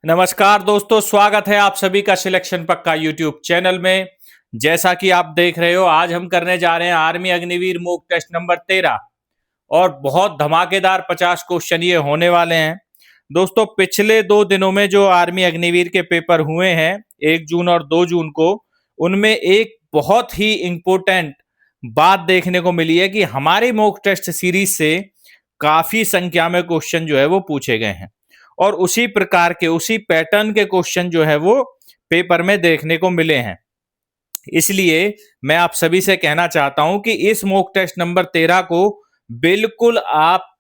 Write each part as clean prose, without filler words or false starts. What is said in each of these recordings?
नमस्कार दोस्तों, स्वागत है आप सभी का सिलेक्शन पक्का यूट्यूब चैनल में। जैसा कि आप देख रहे हो, आज हम करने जा रहे हैं army Agniveer mock test number 13 और बहुत धमाकेदार 50 क्वेश्चन ये होने वाले हैं। दोस्तों, पिछले 2 दिनों में जो आर्मी अग्निवीर के पेपर हुए हैं 1 जून और 2 जून को, उनमें एक बहुत ही इंपॉर्टेंट बात देखने को मिली है कि हमारी मॉक टेस्ट सीरीज से काफी संख्या में क्वेश्चन जो है वो पूछे गए हैं और उसी प्रकार के उसी पैटर्न के क्वेश्चन जो है वो पेपर में देखने को मिले हैं। इसलिए मैं आप सभी से कहना चाहता हूं कि इस मॉक टेस्ट नंबर 13 को बिल्कुल आप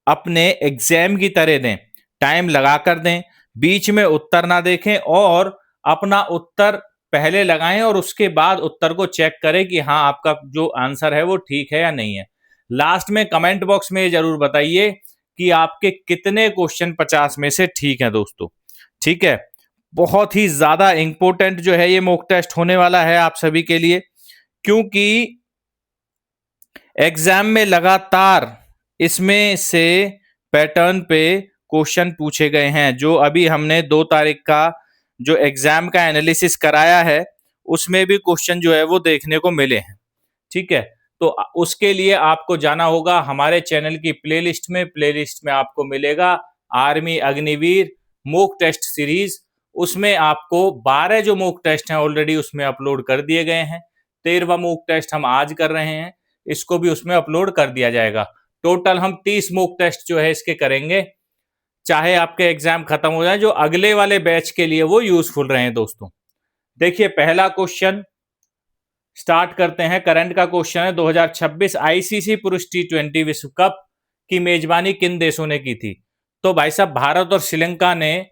अपने एग्जाम की तरह दें, टाइम लगाकर दें, बीच में उत्तर ना देखें और अपना उत्तर पहले लगाएं और उसके बाद उत्तर को चेक करें कि हाँ आपका जो आंसर है वो ठीक है या नहीं है। लास्ट में कमेंट बॉक्स में जरूर बताइए कि आपके कितने क्वेश्चन 50 में से ठीक है दोस्तों। ठीक है, बहुत ही ज्यादा इंपॉर्टेंट जो है ये मॉक टेस्ट होने वाला है आप सभी के लिए, क्योंकि एग्जाम में लगातार इसमें से पैटर्न पे क्वेश्चन पूछे गए हैं। जो अभी हमने 2 तारीख का जो एग्जाम का एनालिसिस कराया है उसमें भी क्वेश्चन जो है वो देखने को मिले हैं। ठीक है, तो उसके लिए आपको जाना होगा हमारे चैनल की प्लेलिस्ट में आपको मिलेगा army Agniveer mock test series. उसमें आपको 12 जो मॉक टेस्ट हैं ऑलरेडी उसमें अपलोड कर दिए गए हैं। 13वां मॉक टेस्ट हम आज कर रहे हैं, इसको भी उसमें अपलोड कर दिया जाएगा। टोटल हम 30 मॉक टेस्ट जो है इसके करेंगे, चाहे आपके एग्जाम खत्म हो जाए, जो अगले वाले बैच के लिए वो यूजफुल रहे दोस्तों। देखिए, पहला क्वेश्चन स्टार्ट करते हैं। करंट का क्वेश्चन है 2026 आईसीसी पुरुष टी20 विश्व कप की मेजबानी किन देशों ने की थी? तो भाई साहब, भारत और श्रीलंका ने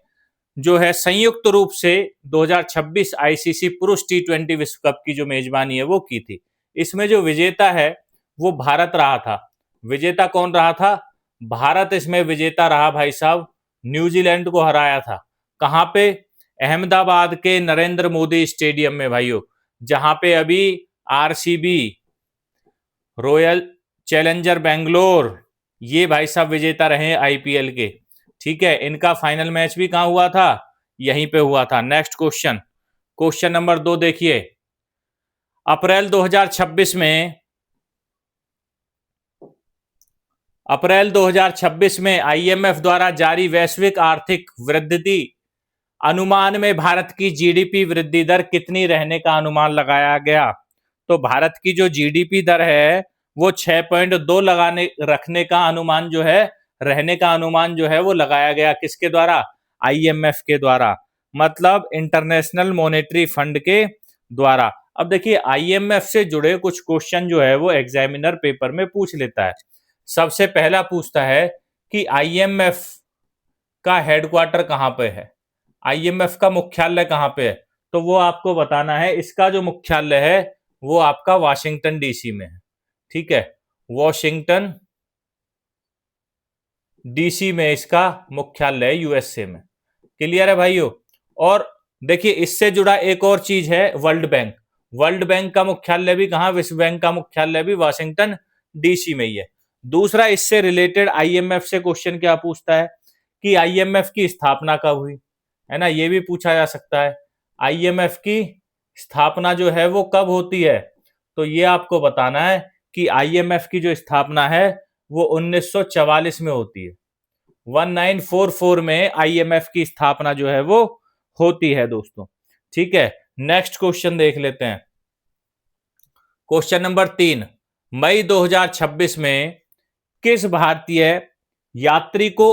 जो है संयुक्त रूप से 2026 आईसीसी पुरुष टी20 विश्व कप की जो मेजबानी है वो की थी। इसमें जो विजेता है वो भारत रहा था। विजेता कौन रहा था? भारत इसमें विजेता रहा भाई साहब, न्यूजीलैंड को हराया था। कहां पे? अहमदाबाद के नरेंद्र मोदी स्टेडियम में भाइयों, जहां पे अभी आरसीबी, रॉयल चैलेंजर बेंगलोर, ये भाई साहब विजेता रहे आईपीएल के। ठीक है, इनका फाइनल मैच भी कहां हुआ था? यहीं पे हुआ था। नेक्स्ट क्वेश्चन, क्वेश्चन नंबर 2 देखिए। अप्रैल 2026 में आईएमएफ द्वारा जारी वैश्विक आर्थिक वृद्धि अनुमान में भारत की जीडीपी वृद्धि दर कितनी रहने का अनुमान लगाया गया? तो भारत की जो जीडीपी दर है वो 6.2 रखने का अनुमान जो है, रहने का अनुमान जो है वो लगाया गया। किसके द्वारा? आईएमएफ के द्वारा, मतलब इंटरनेशनल मॉनेटरी फंड के द्वारा। अब देखिए, आईएमएफ से जुड़े कुछ क्वेश्चन जो है वो एग्जामिनर पेपर में पूछ लेता है। सबसे पहला पूछता है कि आईएमएफ का हेडक्वार्टर कहां पे है, आईएमएफ का मुख्यालय कहां पे है? तो वो आपको बताना है। इसका जो मुख्यालय है वो आपका वाशिंगटन डीसी में है। ठीक है, वॉशिंगटन डीसी में इसका मुख्यालय है, यूएसए में। क्लियर है भाइयों? और देखिए, इससे जुड़ा एक और चीज है, वर्ल्ड बैंक। वर्ल्ड बैंक का मुख्यालय भी कहां? विश्व बैंक का मुख्यालय भी वाशिंगटन डीसी में ही है। दूसरा, इससे रिलेटेड आईएमएफ से क्वेश्चन क्या पूछता है कि आईएमएफ की स्थापना कब हुई, है ना, ये भी पूछा जा सकता है। आईएमएफ की स्थापना जो है वो कब होती है? तो ये आपको बताना है कि आईएमएफ की जो स्थापना है वो 1944 में होती है। 1944 में आईएमएफ की स्थापना जो है वो होती है दोस्तों। ठीक है, नेक्स्ट क्वेश्चन देख लेते हैं। क्वेश्चन नंबर 3, मई 2026 में किस भारतीय यात्री को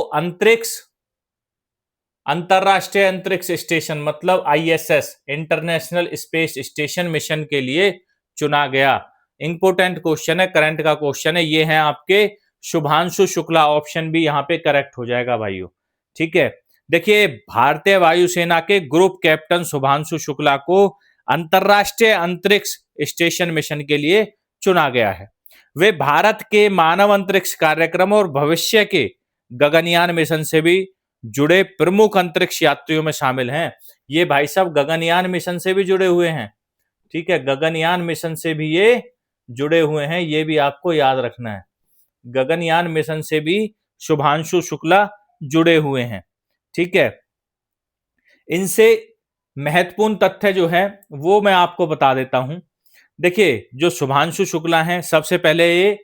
अंतरराष्ट्रीय अंतरिक्ष स्टेशन, मतलब ISS, international space station mission के लिए चुना गया? इंपोर्टेंट क्वेश्चन है, करंट का क्वेश्चन है। ये है आपके शुभांशु शुक्ला। ऑप्शन भी यहां पे करेक्ट हो जाएगा भाइयों। ठीक है, देखिए, भारतीय वायुसेना के ग्रुप कैप्टन शुभांशु शुक्ला को अंतरराष्ट्रीय अंतरिक्ष स्टेशन मिशन के लिए चुना गया है। वे भारत के मानव अंतरिक्ष कार्यक्रम और भविष्य के गगनयान मिशन से भी जुड़े प्रमुख अंतरिक्ष यात्रियों में शामिल हैं। ये भाई साहब गगनयान मिशन से भी जुड़े हुए हैं। ठीक है, गगनयान मिशन से भी ये जुड़े हुए हैं, ये भी आपको याद रखना है। गगनयान मिशन से भी शुभांशु शुक्ला जुड़े हुए हैं। ठीक है, इनसे महत्वपूर्ण तथ्य जो है वो मैं आपको बता देता हूं। देखिए, जो शुभांशु शुक्ला हैं, सबसे पहले ये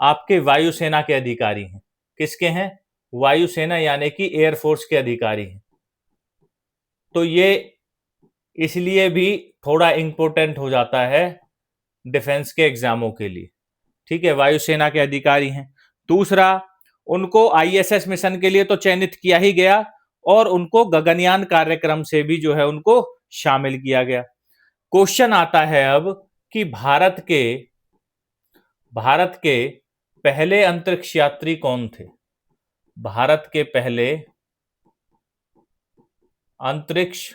आपके वायुसेना के अधिकारी हैं। किसके हैं? वायुसेना यानी कि एयरफोर्स के अधिकारी हैं। तो ये इसलिए भी थोड़ा इंपॉर्टेंट हो जाता है डिफेंस के एग्जामों के लिए। ठीक है, वायुसेना के अधिकारी हैं। दूसरा, उनको आईएसएस मिशन के लिए तो चयनित किया ही गया और उनको गगनयान कार्यक्रम से भी जो है उनको शामिल किया गया। क्वेश्चन आता है अब कि भारत के पहले अंतरिक्ष यात्री कौन थे? भारत के पहले अंतरिक्ष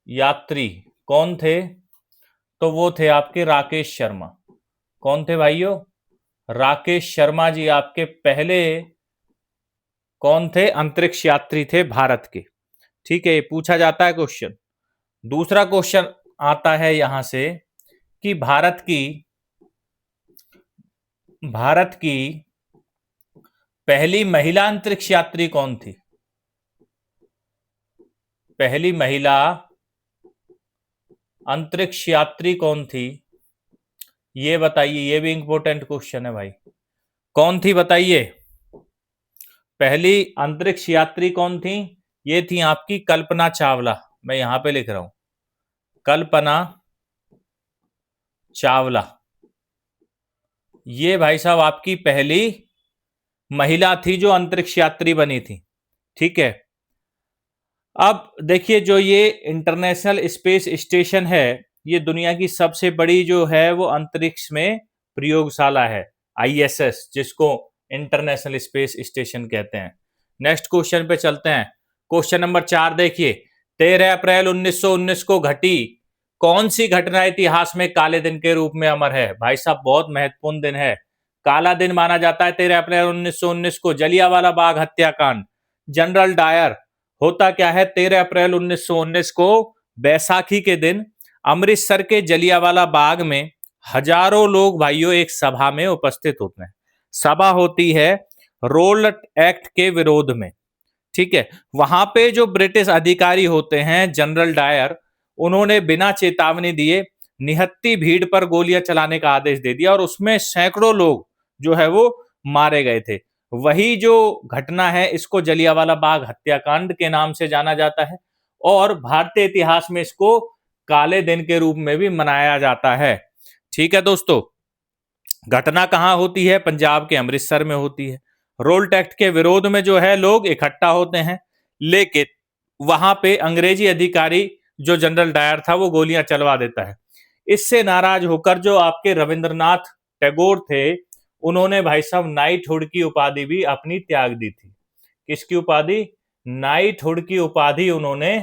यात्री कौन थे? तो वो थे आपके राकेश शर्मा। कौन थे भाइयों? राकेश शर्मा जी आपके पहले कौन थे? अंतरिक्ष यात्री थे भारत के। ठीक है, ये पूछा जाता है क्वेश्चन। दूसरा क्वेश्चन आता है यहां से कि भारत की पहली महिला अंतरिक्ष यात्री कौन थी? पहली महिला अंतरिक्ष यात्री कौन थी? ये बताइए, ये भी इंपॉर्टेंट क्वेश्चन है भाई। कौन थी बताइए? पहली अंतरिक्ष यात्री कौन थी? ये थी आपकी कल्पना चावला। मैं यहां पे लिख रहा हूं, कल्पना चावला। ये भाई साहब आपकी पहली महिला थी जो अंतरिक्ष यात्री बनी थी। ठीक है, अब देखिए, जो ये इंटरनेशनल स्पेस स्टेशन है, ये दुनिया की सबसे बड़ी जो है वो अंतरिक्ष में प्रयोगशाला है, आईएसएस, जिसको इंटरनेशनल स्पेस स्टेशन कहते हैं। नेक्स्ट क्वेश्चन पे चलते हैं। क्वेश्चन नंबर 4 देखिए, 13 अप्रैल 1919 को घटी कौन सी घटना इतिहास में काले दिन के रूप में अमर है? भाई साहब, बहुत महत्वपूर्ण दिन है, काला दिन माना जाता है 13 अप्रैल 1919 को, जलियांवाला बाग हत्याकांड। जनरल डायर, होता क्या है 13 अप्रैल 1919 को बैसाखी के दिन अमृतसर के जलियांवाला बाग में हजारों लोग भाइयों एक सभा में उपस्थित होते हैं। सभा होती है रोल एक्ट के विरोध में। ठीक है, वहां पे जो ब्रिटिश अधिकारी होते हैं, जनरल डायर, उन्होंने बिना चेतावनी दिए निहत्ती भीड़ पर गोलियां चलाने का आदेश दे दिया और उसमें सैकड़ों लोग जो है वो मारे गए थे। वही जो घटना है, इसको जलियांवाला बाग हत्याकांड के नाम से जाना जाता है और भारतीय इतिहास में इसको काले दिन के रूप में भी मनाया जाता है। ठीक है दोस्तों, घटना कहां होती है? पंजाब के अमृतसर में होती है। रोल्ट एक्ट के विरोध में जो है लोग इकट्ठा होते हैं, लेकिन वहां पे अंग्रेजी अधिकारी जो जनरल डायर था वो गोलियां चलवा देता है। इससे नाराज होकर जो आपके रविंद्रनाथ टैगोर थे, उन्होंने भाई साहब नाइटहुड की उपाधि भी अपनी त्याग दी थी। किसकी उपाधि? नाइटहुड की उपाधि उन्होंने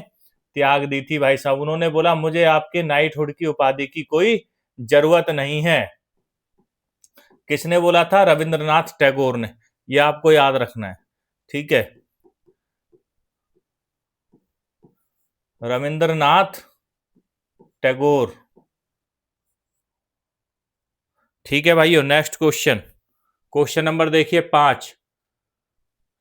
त्याग दी थी भाई साहब। उन्होंने बोला मुझे आपके नाइटहुड की उपाधि की कोई जरूरत नहीं है। किसने बोला था? रविंद्रनाथ टैगोर ने। यह आपको याद रखना है। ठीक है, रविंद्रनाथ टैगोर। ठीक है भाइयों, नेक्स्ट क्वेश्चन, क्वेश्चन नंबर देखिए 5।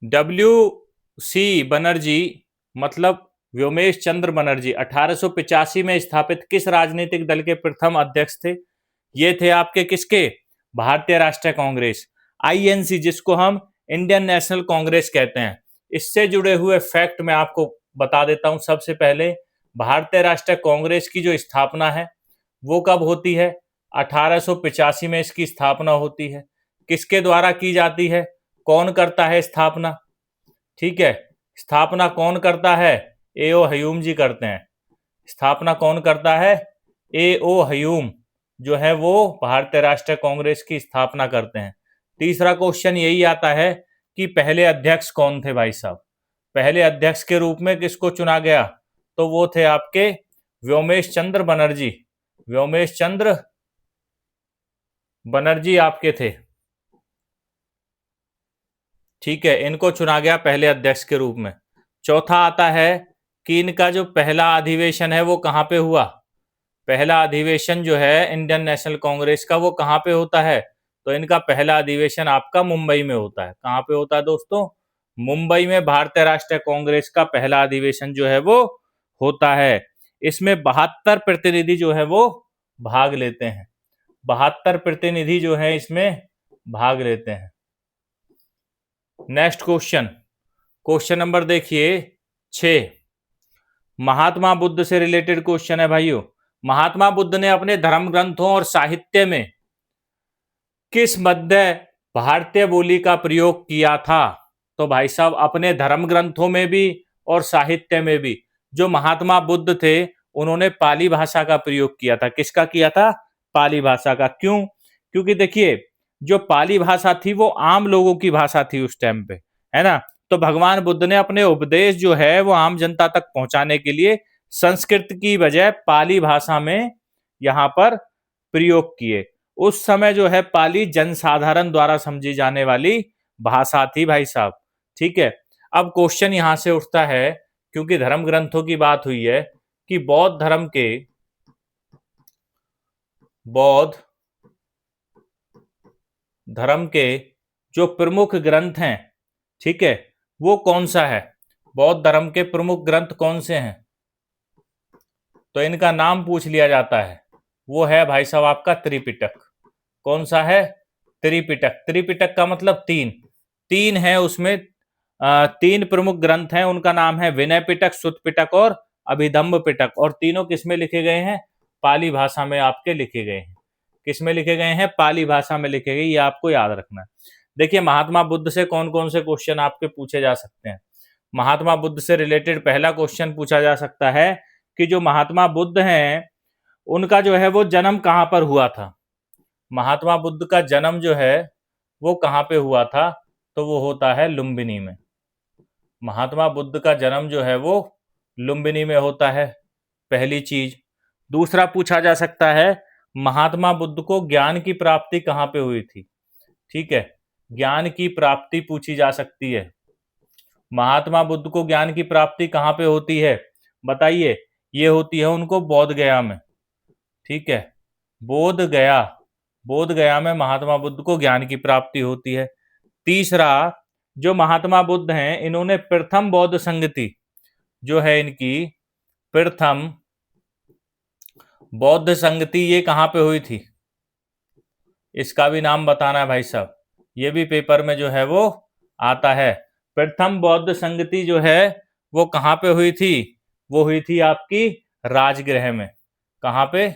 WC बनर्जी मतलब व्योमेश चंद्र बनर्जी 1885 में स्थापित किस राजनीतिक दल के प्रथम अध्यक्ष थे? ये थे आपके किसके? भारतीय राष्ट्रीय कांग्रेस, INC, जिसको हम इंडियन नेशनल कांग्रेस कहते हैं। इससे जुड़े हुए फैक्ट मैं आपको बता देता हूं। सबसे पहले, भारतीय राष्ट्रीय कांग्रेस की जो स्थापना है वो कब होती है? 1885 में इसकी स्थापना होती है। किसके द्वारा की जाती है? कौन करता है स्थापना? ठीक है, स्थापना कौन करता है? A.O. हयूम जी करते हैं। स्थापना कौन करता है? A.O. हयूम जो है वो भारतीय राष्ट्रीय कांग्रेस की स्थापना करते हैं। तीसरा क्वेश्चन यही आता है कि पहले अध्यक्ष कौन थे भाई साहब? पहले अध्यक्ष के रूप में किसको चुना गया? तो वो थे आपके व्योमेश चंद्र बनर्जी। व्योमेश चंद्र बनर्जी आपके थे। ठीक है, इनको चुना गया पहले अध्यक्ष के रूप में। चौथा आता है कि इनका जो पहला अधिवेशन है वो कहां पे हुआ? पहला अधिवेशन जो है इंडियन नेशनल कांग्रेस का वो कहां पे होता है? तो इनका पहला अधिवेशन आपका मुंबई में होता है। कहां पे होता है दोस्तों? मुंबई में भारतीय राष्ट्रीय कांग्रेस का पहला अधिवेशन जो है वो होता है। इसमें 72 प्रतिनिधि जो है वो भाग लेते हैं। 72 प्रतिनिधि जो है इसमें भाग लेते हैं। नेक्स्ट क्वेश्चन, क्वेश्चन नंबर देखिए 6। महात्मा बुद्ध से रिलेटेड क्वेश्चन है भाइयों। महात्मा बुद्ध ने अपने धर्म ग्रंथों और साहित्य में किस मध्य भारतीय बोली का प्रयोग किया था? तो भाई साहब अपने धर्म ग्रंथों में भी और साहित्य में भी जो महात्मा बुद्ध थे उन्होंने पाली भाषा का प्रयोग किया था। किसका किया था? पाली भाषा का। क्यों? क्योंकि देखिए जो पाली भाषा थी वो आम लोगों की भाषा थी उस टाइम पे, है ना। तो भगवान बुद्ध ने अपने उपदेश जो है वो आम जनता तक पहुंचाने के लिए संस्कृत की बजाय पाली भाषा में यहाँ पर प्रयोग किए। उस समय जो है पाली जनसाधारण द्वारा समझी जाने वाली भाषा थी भाई साहब। ठीक है। अब क्वेश्चन यहां से उठता है, क्योंकि धर्म ग्रंथों की बात हुई है, कि बौद्ध धर्म के जो प्रमुख ग्रंथ हैं, ठीक है, वो कौन सा है? बौद्ध धर्म के प्रमुख ग्रंथ कौन से हैं? तो इनका नाम पूछ लिया जाता है। वो है भाई साहब आपका त्रिपिटक। कौन सा है? त्रिपिटक। त्रिपिटक का मतलब तीन है उसमें। तीन प्रमुख ग्रंथ हैं, उनका नाम है विनय पिटक, सुत्त पिटक और अभिधम्म पिटक। और तीनों किसमें लिखे गए हैं? पाली भाषा में आपके लिखे गए हैं। किसमें लिखे गए हैं? पाली भाषा में लिखे गए। ये आपको याद रखना है। देखिए महात्मा बुद्ध से कौन कौन से क्वेश्चन आपके पूछे जा सकते हैं। महात्मा बुद्ध से रिलेटेड पहला क्वेश्चन पूछा जा सकता है कि जो महात्मा बुद्ध हैं उनका जो है वो जन्म कहाँ पर हुआ था। महात्मा बुद्ध का जन्म जो है वो कहाँ पे हुआ था? तो वो होता है लुम्बिनी में। महात्मा बुद्ध का जन्म जो है वो लुम्बिनी में होता है, पहली चीज। दूसरा पूछा जा सकता है महात्मा बुद्ध को ज्ञान की प्राप्ति कहाँ पे हुई थी। ठीक है, ज्ञान की प्राप्ति पूछी जा सकती है। महात्मा बुद्ध को ज्ञान की प्राप्ति कहाँ पे होती है बताइए? ये होती है उनको बोध गया में। ठीक है, बोध गया में महात्मा बुद्ध को ज्ञान की प्राप्ति होती है। तीसरा, जो महात्मा बुद्ध हैं इन्होंने प्रथम बौद्ध संगति जो है इनकी प्रथम बौद्ध संगति ये कहाँ पे हुई थी? इसका भी नाम बताना है भाई साहब, ये भी पेपर में जो है वो आता है। प्रथम बौद्ध संगति जो है वो कहाँ पे हुई थी? वो हुई थी आपकी राजगृह में। कहाँ पे?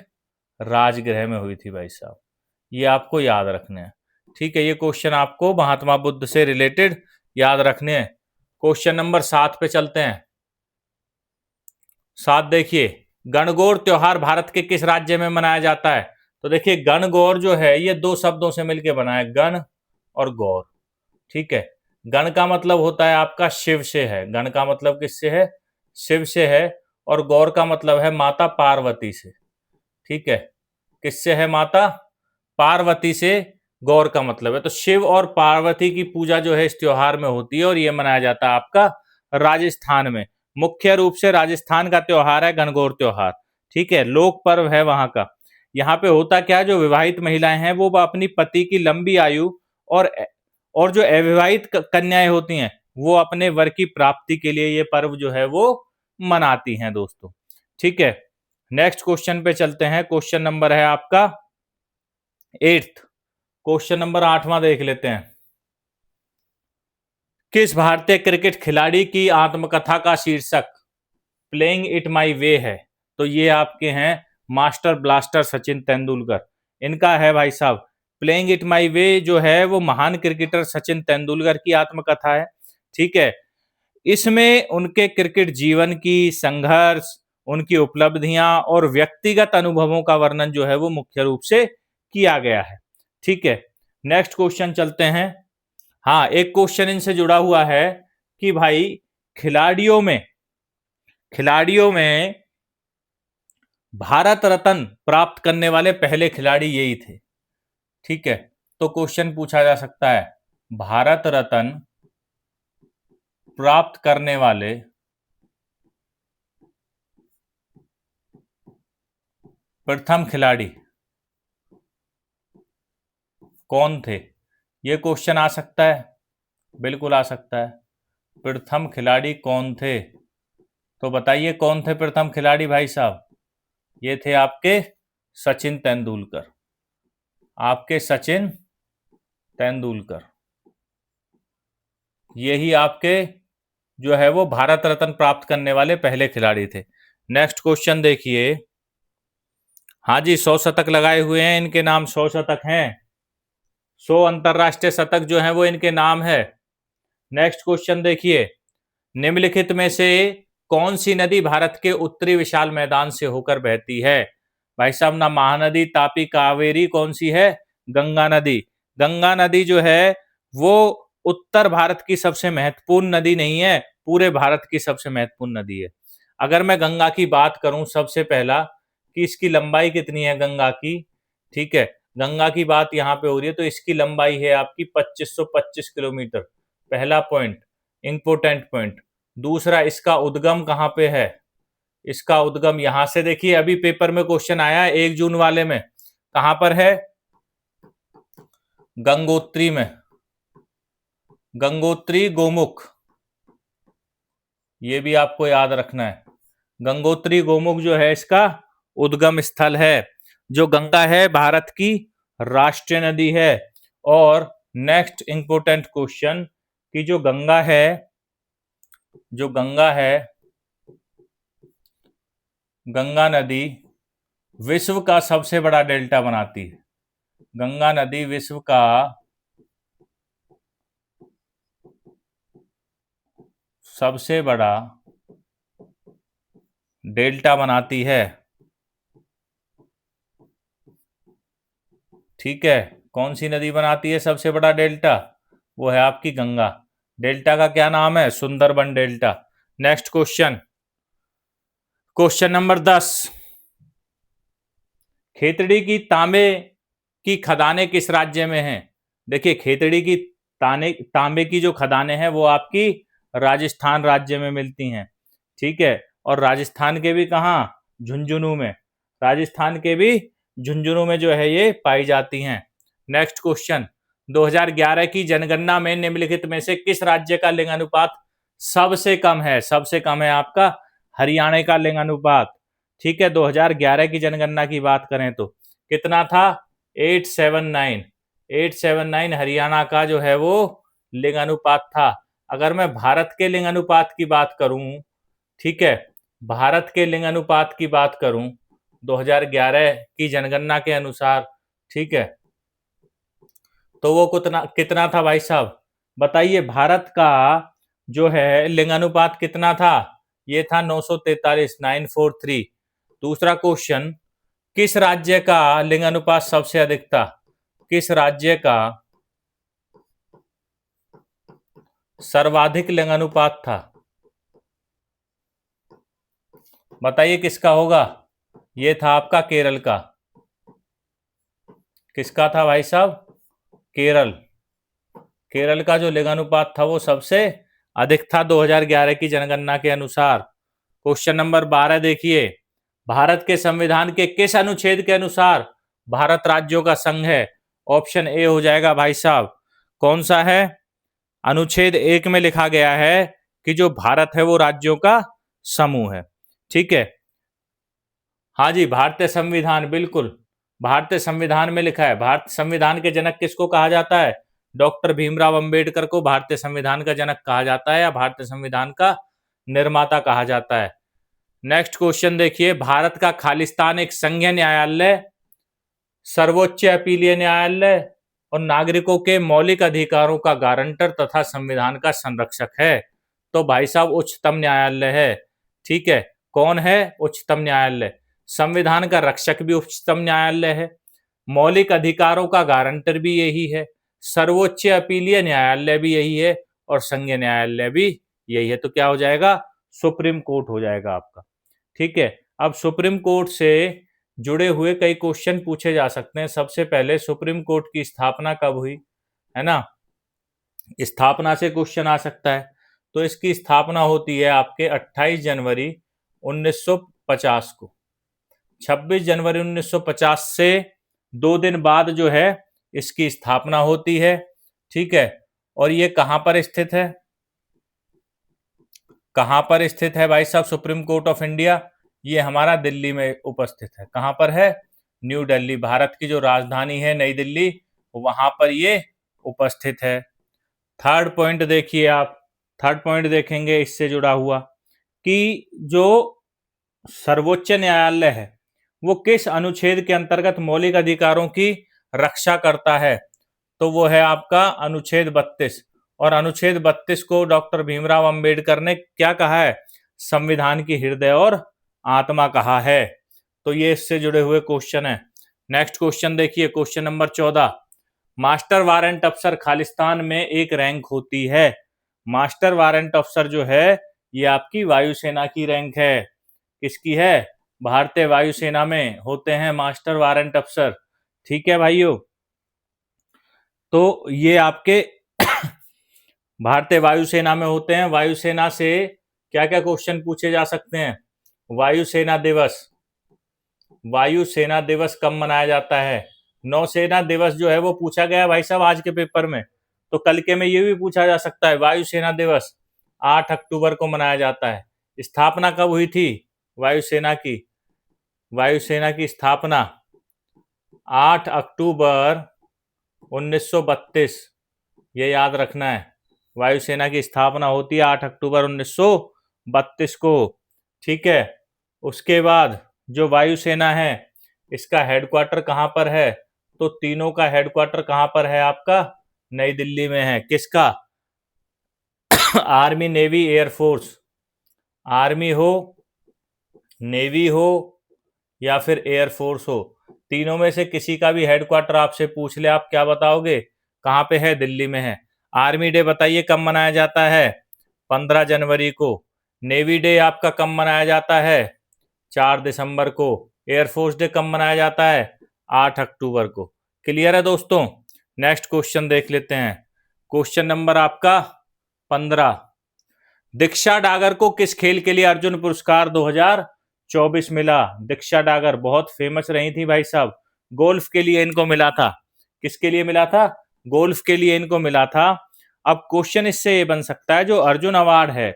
राजगृह में हुई थी भाई साहब। ये आपको याद रखने हैं। ठीक है, ये क्वेश्चन आपको महात्मा बुद्ध से रिलेटेड याद रखने हैं। क्वेश्चन नंबर 7 पे चलते हैं। 7 देखिए, गणगौर त्योहार भारत के किस राज्य में मनाया जाता है? तो देखिए गणगौर जो है ये दो शब्दों से मिलकर बना है, गण और गौर। ठीक है, गण का मतलब होता है आपका शिव से है। गण का मतलब किससे है? शिव से है। और गौर का मतलब है माता पार्वती से। ठीक है, किससे है? माता पार्वती से गौर का मतलब है। तो शिव और पार्वती की पूजा जो है इस त्योहार में होती है और ये मनाया जाता है आपका राजस्थान में। मुख्य रूप से राजस्थान का त्योहार है गणगौर त्योहार। ठीक है, लोक पर्व है वहां का। यहाँ पे होता क्या, जो विवाहित महिलाएं हैं वो अपनी पति की लंबी आयु और जो अविवाहित कन्याएं होती हैं वो अपने वर की प्राप्ति के लिए ये पर्व जो है वो मनाती हैं दोस्तों। ठीक है, नेक्स्ट क्वेश्चन पे चलते हैं। क्वेश्चन नंबर है आपका 8। क्वेश्चन नंबर 8वां देख लेते हैं। किस भारतीय क्रिकेट खिलाड़ी की आत्मकथा का शीर्षक प्लेइंग इट माई वे है? तो ये आपके हैं मास्टर ब्लास्टर सचिन तेंदुलकर। इनका है भाई साहब प्लेइंग इट माई वे जो है वो महान क्रिकेटर सचिन तेंदुलकर की आत्मकथा है। ठीक है, इसमें उनके क्रिकेट जीवन की संघर्ष, उनकी उपलब्धियां और व्यक्तिगत अनुभवों का वर्णन जो है वो मुख्य रूप से किया गया है। ठीक है, नेक्स्ट क्वेश्चन चलते हैं। हाँ, एक क्वेश्चन इनसे जुड़ा हुआ है कि भाई खिलाड़ियों में भारत रत्न प्राप्त करने वाले पहले खिलाड़ी यही थे। ठीक है, तो क्वेश्चन पूछा जा सकता है भारत रत्न प्राप्त करने वाले प्रथम खिलाड़ी कौन थे? ये क्वेश्चन आ सकता है, बिल्कुल आ सकता है। प्रथम खिलाड़ी कौन थे? तो बताइए कौन थे प्रथम खिलाड़ी भाई साहब? ये थे आपके सचिन तेंदुलकर, आपके सचिन तेंदुलकर। यही आपके जो है वो भारत रत्न प्राप्त करने वाले पहले खिलाड़ी थे। नेक्स्ट क्वेश्चन देखिए। हाँ जी, 100 शतक लगाए हुए हैं, इनके नाम 100 शतक हैं, 100 अंतरराष्ट्रीय शतक जो है वो इनके नाम है। नेक्स्ट क्वेश्चन देखिए, निम्नलिखित में से कौन सी नदी भारत के उत्तरी विशाल मैदान से होकर बहती है? भाई साहब, ना महानदी, तापी, कावेरी, कौन सी है? गंगा नदी। गंगा नदी जो है वो उत्तर भारत की सबसे महत्वपूर्ण नदी नहीं है, पूरे भारत की सबसे महत्वपूर्ण नदी है। अगर मैं गंगा की बात करूं सबसे पहला कि इसकी लंबाई कितनी है गंगा की, ठीक है, गंगा की बात यहाँ पे हो रही है, तो इसकी लंबाई है आपकी 2525 किलोमीटर। पहला पॉइंट, इंपोर्टेंट पॉइंट। दूसरा, इसका उद्गम कहाँ पे है? इसका उद्गम यहां से, देखिए अभी पेपर में क्वेश्चन आया है 1 जून वाले में, कहां पर है? गंगोत्री में, गंगोत्री गोमुख, ये भी आपको याद रखना है। गंगोत्री गोमुख जो है इसका उद्गम स्थल है। जो गंगा है भारत की राष्ट्रीय नदी है। और नेक्स्ट इंपोर्टेंट क्वेश्चन कि जो गंगा है, जो गंगा है, गंगा नदी विश्व का सबसे बड़ा डेल्टा बनाती है। गंगा नदी विश्व का सबसे बड़ा डेल्टा बनाती है, ठीक है। कौन सी नदी बनाती है सबसे बड़ा डेल्टा? वो है आपकी गंगा। डेल्टा का क्या नाम है? Sundarban delta. Next question, question number 10, Khetri की तांबे की खदानें किस राज्य में हैं? देखिए, खेतड़ी की तांबे की जो खदानें हैं वो आपकी राजस्थान राज्य में मिलती हैं, ठीक है। और राजस्थान के भी कहाँ? झुंझुनू में। राजस्थान के भी झुंझुनू में जो है ये पाई जाती हैं। नेक्स्ट क्वेश्चन, 2011 की जनगणना में निम्नलिखित में से किस राज्य का लिंगानुपात सबसे कम है? सबसे कम है आपका हरियाणा का लिंगानुपात, ठीक है। 2011 की जनगणना की बात करें तो कितना था? 879। 879 हरियाणा का जो है वो लिंगानुपात था। अगर मैं भारत के लिंगानुपात की बात करूं, ठीक है, भारत के लिंगानुपात की बात करूं 2011 की जनगणना के अनुसार, ठीक है, तो वो कितना कितना था भाई साहब? बताइए, भारत का जो है लिंगानुपात कितना था? ये था 943, 943। दूसरा क्वेश्चन, किस राज्य का लिंगानुपात सबसे अधिक था? किस राज्य का सर्वाधिक लिंगानुपात था? बताइए किसका होगा? ये था आपका केरल का। किसका था भाई साहब? केरल। केरल का जो लिंगानुपात था वो सबसे अधिक था 2011 की जनगणना के अनुसार। क्वेश्चन नंबर 12 देखिए, भारत के संविधान के किस अनुच्छेद के अनुसार भारत राज्यों का संघ है? ऑप्शन ए हो जाएगा भाई साहब, कौन सा है? अनुच्छेद 1 में लिखा गया है कि जो भारत है वो राज्यों का समूह है, ठीक है। हाँ जी, भारतीय संविधान, बिल्कुल भारतीय संविधान में लिखा है। भारत संविधान के जनक किसको कहा जाता है? डॉक्टर भीमराव अंबेडकर को भारतीय संविधान का जनक कहा जाता है या भारतीय संविधान का निर्माता कहा जाता है। नेक्स्ट क्वेश्चन देखिए, भारत का खालिस्तान एक संघीय न्यायालय, सर्वोच्च अपीलीय न्यायालय और नागरिकों के मौलिक अधिकारों का गारंटर तथा संविधान का संरक्षक है। तो भाई साहब उच्चतम न्यायालय है, ठीक है। कौन है? उच्चतम न्यायालय। संविधान का रक्षक भी उच्चतम न्यायालय है, मौलिक अधिकारों का गारंटर भी यही है, सर्वोच्च अपीलीय न्यायालय भी यही है और संघीय न्यायालय भी यही है। तो क्या हो जाएगा? सुप्रीम कोर्ट हो जाएगा आपका, ठीक है। अब सुप्रीम कोर्ट से जुड़े हुए कई क्वेश्चन पूछे जा सकते हैं। सबसे पहले, सुप्रीम कोर्ट की स्थापना कब हुई, है ना? स्थापना से क्वेश्चन आ सकता है। तो इसकी स्थापना होती है आपके 28 जनवरी 1950 को। 26 जनवरी 1950 से 2 दिन बाद जो है इसकी स्थापना होती है, ठीक है। और ये कहां पर स्थित है? कहां पर स्थित है भाई साहब सुप्रीम कोर्ट ऑफ इंडिया? ये हमारा दिल्ली में उपस्थित है। कहां पर है? न्यू दिल्ली। भारत की जो राजधानी है नई दिल्ली, वहां पर ये उपस्थित है। थर्ड पॉइंट देखिए आप, थर्ड पॉइंट देखेंगे इससे जुड़ा हुआ कि जो सर्वोच्च न्यायालय है वो किस अनुच्छेद के अंतर्गत मौलिक अधिकारों की रक्षा करता है? तो वो है आपका अनुच्छेद 32। और अनुच्छेद 32 को डॉक्टर भीमराव अंबेडकर ने क्या कहा है? संविधान की हृदय और आत्मा कहा है। तो ये इससे जुड़े हुए क्वेश्चन है। नेक्स्ट क्वेश्चन देखिए, क्वेश्चन नंबर 14। मास्टर वारंट अफसर खालिस्तान में एक रैंक होती है। मास्टर वारंट अफसर जो है ये आपकी वायुसेना की रैंक है। किसकी है? भारतीय वायुसेना में होते हैं मास्टर वारंट अफसर। ठीक है भाइयों, तो ये आपके भारतीय वायुसेना में होते हैं। वायुसेना से क्या क्या क्वेश्चन पूछे जा सकते हैं? वायुसेना दिवस, वायुसेना दिवस कब मनाया जाता है? नौसेना दिवस जो है वो पूछा गया भाई साहब आज के पेपर में, तो कल के में ये भी पूछा जा सकता है। वायुसेना दिवस 8 अक्टूबर को मनाया जाता है। स्थापना कब हुई थी वायुसेना की? वायुसेना की स्थापना 8 अक्टूबर 1932, ये याद रखना है। वायुसेना की स्थापना होती है 8 अक्टूबर 1932 को। ठीक है, उसके बाद जो वायुसेना है इसका हेडक्वार्टर कहाँ पर है? तो तीनों का हेडक्वार्टर कहाँ पर है आपका? नई दिल्ली में है। किसका? Army, navy, air force. आर्मी हो, नेवी हो या फिर एयरफोर्स हो, तीनों में से किसी का भी हेडक्वार्टर आपसे पूछ ले, आप क्या बताओगे? कहाँ पे है? दिल्ली में है। आर्मी डे बताइए कब मनाया जाता है? 15 जनवरी को। नेवी डे आपका कब मनाया जाता है? 4 दिसंबर को। एयरफोर्स डे कब मनाया जाता है? 8 अक्टूबर को। क्लियर है दोस्तों? नेक्स्ट क्वेश्चन देख लेते हैं। क्वेश्चन नंबर आपका 15। दीक्षा डागर को किस खेल के लिए अर्जुन पुरस्कार 2024 मिला? दीक्षा डागर बहुत फेमस रही थी भाई साहब, गोल्फ के लिए इनको मिला था। किसके लिए मिला था? गोल्फ के लिए इनको मिला था। अब क्वेश्चन इससे ये बन सकता है, जो अर्जुन अवार्ड है,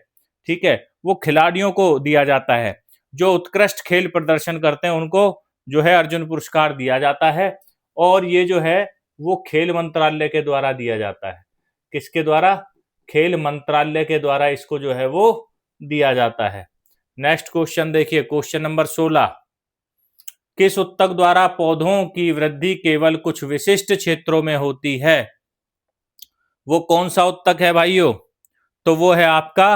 ठीक है, वो खिलाड़ियों को दिया जाता है। जो उत्कृष्ट खेल प्रदर्शन करते हैं उनको जो है अर्जुन पुरस्कार दिया जाता है। और ये जो है वो खेल मंत्रालय के द्वारा दिया जाता है। किसके द्वारा? खेल मंत्रालय के द्वारा इसको जो है वो दिया जाता है। नेक्स्ट क्वेश्चन देखिए, क्वेश्चन नंबर 16। किस उत्तक द्वारा पौधों की वृद्धि केवल कुछ विशिष्ट क्षेत्रों में होती है? वो कौन सा उत्तक है भाइयों? तो वो है आपका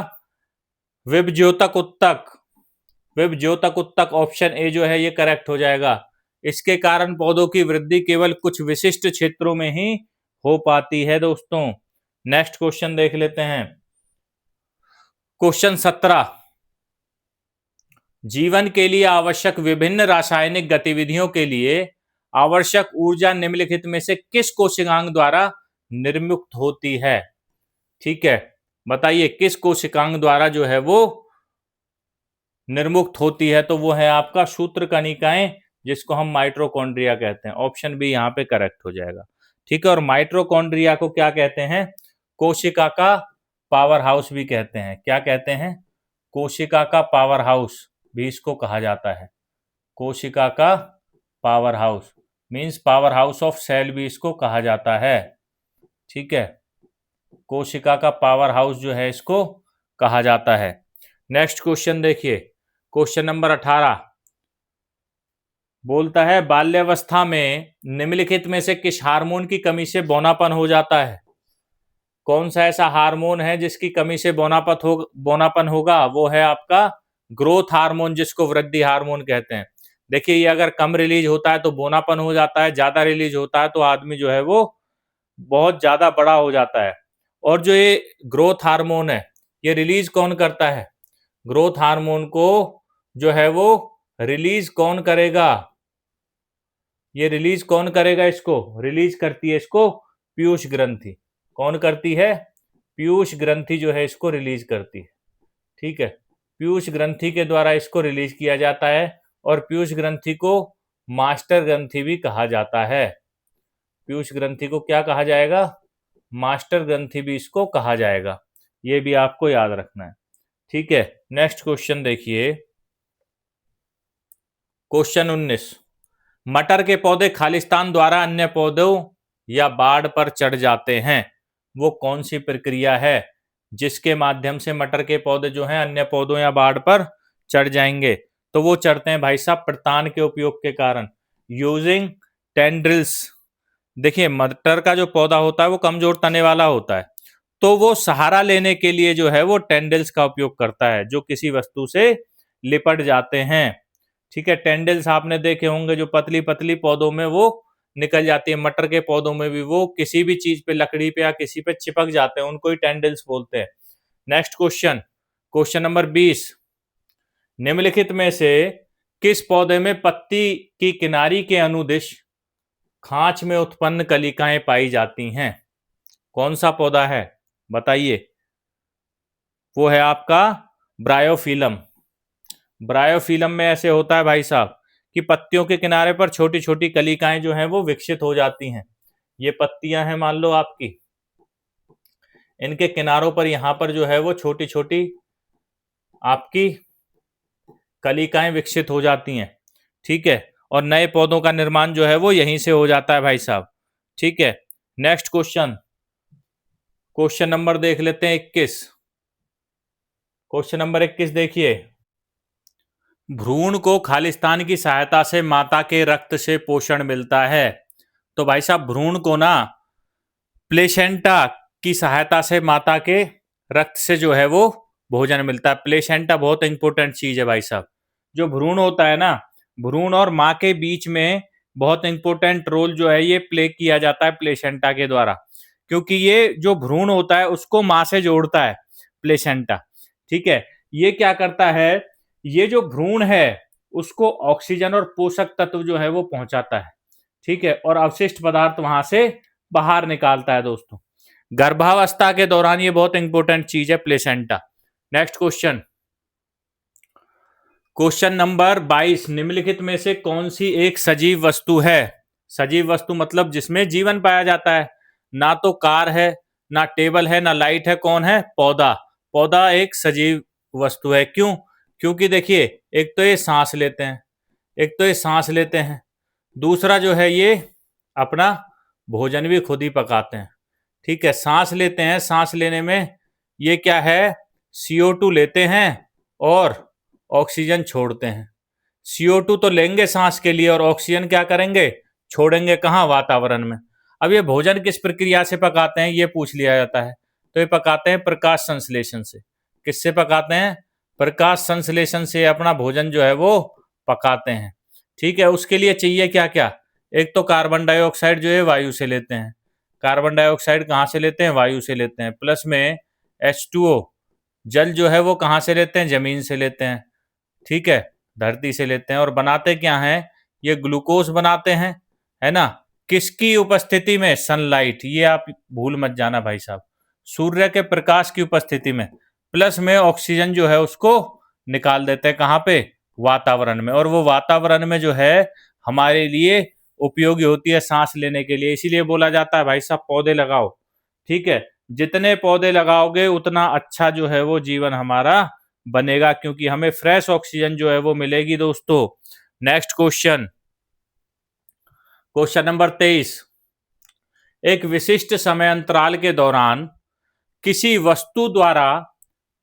विभज्योतक उत्तक। विभज्योतक उत्तक, ऑप्शन ए जो है ये करेक्ट हो जाएगा। इसके कारण पौधों की वृद्धि केवल कुछ विशिष्ट क्षेत्रों में ही हो पाती है दोस्तों। नेक्स्ट क्वेश्चन देख लेते हैं, क्वेश्चन 17। जीवन के लिए आवश्यक विभिन्न रासायनिक गतिविधियों के लिए आवश्यक ऊर्जा निम्नलिखित में से किस कोशिकांग द्वारा निर्मुक्त होती है? ठीक है, बताइए किस कोशिकांग द्वारा जो है वो निर्मुक्त होती है? तो वो है आपका सूत्रकणिकाएं, जिसको हम माइटोकॉन्ड्रिया कहते हैं। ऑप्शन बी यहाँ पे करेक्ट हो जाएगा। ठीक है, और माइटोकॉन्ड्रिया को क्या कहते हैं? कोशिका का पावर हाउस भी कहते हैं। क्या कहते हैं? कोशिका का पावर हाउस भी इसको कहा जाता है। कोशिका का power house means power house of cell भी इसको कहा जाता है। ठीक है, कोशिका का पावर हाउस जो है इसको कहा जाता है। नेक्स्ट क्वेश्चन देखिए, क्वेश्चन नंबर 18 बोलता है बाल्यावस्था में निम्नलिखित में से किस हार्मोन की कमी से बौनापन हो जाता है? कौन सा ऐसा हार्मोन है जिसकी कमी से बौनापन होगा? वो है आपका ग्रोथ हार्मोन, जिसको वृद्धि हार्मोन कहते हैं। देखिए, ये अगर कम रिलीज होता है तो बौनापन हो जाता है, ज्यादा रिलीज होता है तो आदमी जो है वो बहुत ज्यादा बड़ा हो जाता है। और जो ये ग्रोथ हार्मोन है ये रिलीज कौन करता है? ग्रोथ हार्मोन को जो है वो रिलीज कौन करेगा? ये रिलीज कौन करेगा? इसको रिलीज करती है इसको पीयूष ग्रंथि। कौन करती है? पीयूष ग्रंथि जो है इसको रिलीज करती है। ठीक है, पीयूष ग्रंथि के द्वारा इसको रिलीज किया जाता है। और पीयूष ग्रंथि को मास्टर ग्रंथि भी कहा जाता है। पीयूष ग्रंथि को क्या कहा जाएगा? मास्टर ग्रंथि भी इसको कहा जाएगा। ये भी आपको याद रखना है। ठीक है, नेक्स्ट क्वेश्चन देखिए, क्वेश्चन 19। मटर के पौधे खालिस्तान द्वारा अन्य पौधों या बाढ़ पर चढ़ जाते हैं, वो कौन सी प्रक्रिया है जिसके माध्यम से मटर के पौधे जो हैं अन्य पौधों या बाढ़ पर चढ़ जाएंगे? तो वो चढ़ते हैं भाई साहब प्रतान के उपयोग के कारण, यूजिंग टेंड्रिल्स। देखिए, मटर का जो पौधा होता है वो कमजोर तने वाला होता है, तो वो सहारा लेने के लिए जो है वो टेंडल्स का उपयोग करता है, जो किसी वस्तु से लिपट जाते हैं। ठीक है, टेंडल्स आपने देखे होंगे, जो पतली पतली पौधों में वो निकल जाती है। मटर के पौधों में भी वो किसी भी चीज पे, लकड़ी पे या किसी पे चिपक जाते हैं, उनको ही टेंडल्स बोलते हैं। Next question, question number 20। निम्नलिखित में से किस पौधे में पत्ती की किनारी के अनुदिश खांच में उत्पन्न कलिकाएं पाई जाती हैं? कौन सा पौधा है बताइए? वो है आपका ब्रायोफिलम। ब्रायोफिलम में ऐसे होता है भाई साहब कि पत्तियों के किनारे पर छोटी छोटी कलिकाएं जो हैं वो विकसित हो जाती हैं। ये पत्तियां हैं मान लो आपकी, इनके किनारों पर यहां पर जो है वो छोटी छोटी आपकी कलिकाएं विकसित हो जाती हैं। ठीक है, और नए पौधों का निर्माण जो है वो यहीं से हो जाता है भाई साहब। ठीक है, नेक्स्ट क्वेश्चन, क्वेश्चन नंबर देख लेते हैं 21। क्वेश्चन नंबर 21 देखिए, भ्रूण को खालिस्तान की सहायता से माता के रक्त से पोषण मिलता है। तो भाई साहब भ्रूण को ना प्लेसेंटा की सहायता से माता के रक्त से जो है वो भोजन मिलता है। प्लेसेंटा बहुत इंपॉर्टेंट चीज है भाई साहब। जो भ्रूण होता है ना, भ्रूण और माँ के बीच में बहुत इंपॉर्टेंट रोल जो है ये प्ले किया जाता है प्लेसेंटा के द्वारा, क्योंकि ये जो भ्रूण होता है उसको माँ से जोड़ता है प्लेसेंटा। ठीक है, ये क्या करता है, ये जो भ्रूण है उसको ऑक्सीजन और पोषक तत्व जो है वो पहुंचाता है। ठीक है, और अवशिष्ट पदार्थ वहां से बाहर निकालता है दोस्तों। गर्भावस्था के दौरान ये बहुत इंपॉर्टेंट चीज है placenta. Next question, question number 22। निम्नलिखित में से कौन सी एक सजीव वस्तु है? सजीव वस्तु मतलब जिसमें जीवन पाया जाता है। ना तो कार है, ना टेबल है, ना लाइट है, कौन है? पौधा। पौधा एक सजीव वस्तु है। क्यों? क्योंकि देखिए, एक तो ये सांस लेते हैं, एक तो ये सांस लेते हैं, दूसरा जो है ये अपना भोजन भी खुद ही पकाते हैं। ठीक है, सांस लेते हैं, सांस लेने में ये क्या है, CO2 लेते हैं और ऑक्सीजन छोड़ते हैं। CO2 तो लेंगे सांस के लिए और ऑक्सीजन क्या करेंगे, छोड़ेंगे कहाँ, वातावरण में। अब ये भोजन किस प्रक्रिया से पकाते हैं ये पूछ लिया जाता है, तो ये पकाते हैं प्रकाश संश्लेषण से। किससे पकाते हैं? प्रकाश संश्लेषण से अपना भोजन जो है वो पकाते हैं। ठीक है, उसके लिए चाहिए क्या क्या, एक तो कार्बन डाइऑक्साइड जो है वायु से लेते हैं। कार्बन डाइऑक्साइड कहाँ से लेते हैं? वायु से लेते हैं। प्लस में H2O, जल जो है वो कहाँ से लेते हैं? जमीन से लेते हैं। ठीक है, धरती से लेते हैं। और बनाते क्या हैं? ये ग्लूकोज बनाते हैं, है ना। किसकी उपस्थिति में? सनलाइट। ये आप भूल मत जाना भाई साहब, सूर्य के प्रकाश की उपस्थिति में। प्लस में ऑक्सीजन जो है उसको निकाल देते हैं कहाँ पे? वातावरण में। और वो वातावरण में जो है हमारे लिए उपयोगी होती है सांस लेने के लिए। इसीलिए बोला जाता है भाई साहब पौधे लगाओ। ठीक है, जितने पौधे लगाओगे उतना अच्छा जो है वो जीवन हमारा बनेगा, क्योंकि हमें फ्रेश ऑक्सीजन जो है वो मिलेगी दोस्तों। Next question, question number 23। एक विशिष्ट समय अंतराल के दौरान किसी वस्तु द्वारा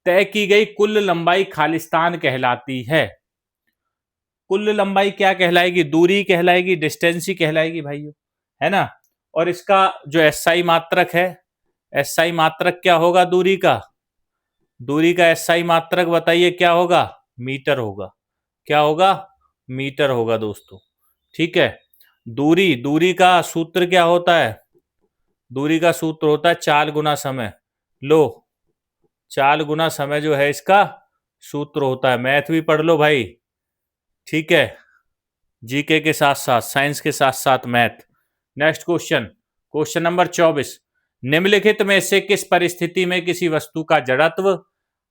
तय की गई कुल लंबाई खालिस्तान कहलाती है। कुल लंबाई क्या कहलाएगी? दूरी कहलाएगी, डिस्टेंस ही कहलाएगी भाइयों, है ना। और इसका जो SI मात्रक है, SI मात्रक क्या होगा दूरी का? दूरी का SI मात्रक बताइए क्या होगा? मीटर होगा। क्या होगा? मीटर होगा दोस्तों। ठीक है, दूरी, दूरी का सूत्र क्या होता है? दूरी का सूत्र होता है 4 गुना समय। लो, 4 गुना समय जो है इसका सूत्र होता है। मैथ भी पढ़ लो भाई। ठीक है, जीके के साथ साथ, साइंस के साथ साथ math. Next question, question number 24। निम्नलिखित में से किस परिस्थिति में किसी वस्तु का जड़त्व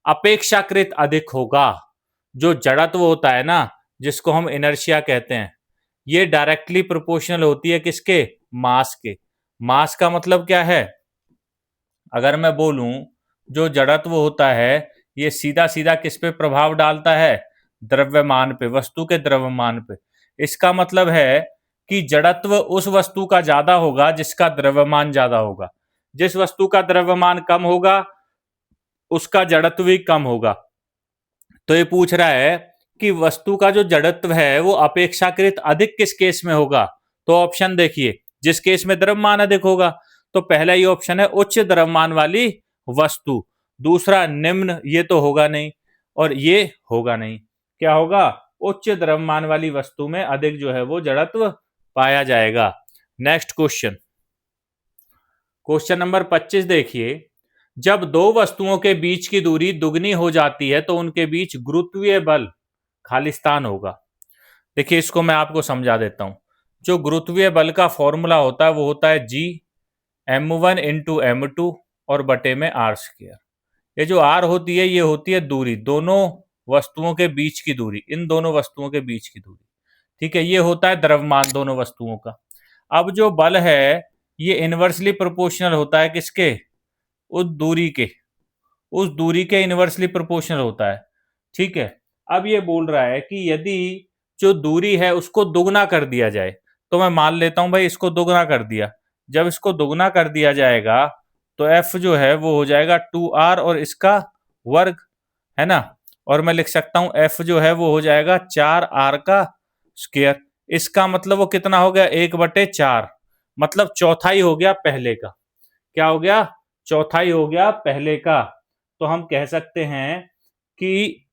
अपेक्षाकृत अधिक होगा? जो जड़त्व होता है ना, जिसको हम इनर्शिया कहते हैं, ये डायरेक्टली प्रोपोर्शनल होती है किसके? मास के। मास का मतलब क्या है? अगर मैं बोलूं जो जड़त्व होता है ये सीधा सीधा किस पे प्रभाव डालता है? द्रव्यमान पे, वस्तु के द्रव्यमान पे। इसका मतलब है कि जड़त्व उस वस्तु का ज्यादा होगा जिसका द्रव्यमान ज्यादा होगा। जिस वस्तु का द्रव्यमान कम होगा उसका जड़त्व भी कम होगा। तो ये पूछ रहा है कि वस्तु का जो जड़त्व है वो अपेक्षाकृत अधिक किस केस में होगा? तो ऑप्शन देखिए, जिस केस में द्रव्यमान अधिक होगा। तो पहला ही ऑप्शन है उच्च द्रव्यमान वाली वस्तु। दूसरा निम्न, ये तो होगा नहीं, और ये होगा नहीं। क्या होगा? उच्च द्रव्यमान वाली वस्तु में अधिक जो है वो जड़त्व पाया जाएगा। नेक्स्ट क्वेश्चन, क्वेश्चन नंबर 25 देखिए, जब दो वस्तुओं के बीच की दूरी दुगनी हो जाती है तो उनके बीच गुरुत्वीय बल खाली स्थान होगा। देखिए इसको मैं आपको समझा देता हूं। जो गुरुत्वीय बल का फॉर्मूला होता है वो होता है G m1 इंटू m2 और बटे में r स्क्वायर। ये जो r होती है ये होती है दूरी, दोनों वस्तुओं के बीच की दूरी, इन दोनों वस्तुओं के बीच की दूरी। ठीक है, ये होता है द्रव्यमान दोनों वस्तुओं का। अब जो बल है ये इनवर्सली प्रोपोर्शनल होता है किसके? उस दूरी के इनवर्सली प्रोपोर्शनल होता है। ठीक है, अब ये बोल रहा है कि यदि जो दूरी है उसको दुगना कर दिया जाए, तो मैं मान लेता हूं भाई इसको दुगना कर दिया। जब इसको दुगना कर दिया जाएगा तो F जो है वो हो जाएगा 2R और इसका वर्ग, है ना। और मैं लिख सकता हूं F जो है वो हो जाएगा 4R का स्क्वायर। इसका मतलब वो कितना हो गया? 1/4, मतलब चौथाई हो गया पहले का। क्या हो गया? चौथाई हो गया पहले का। तो हम कह सकते हैं कि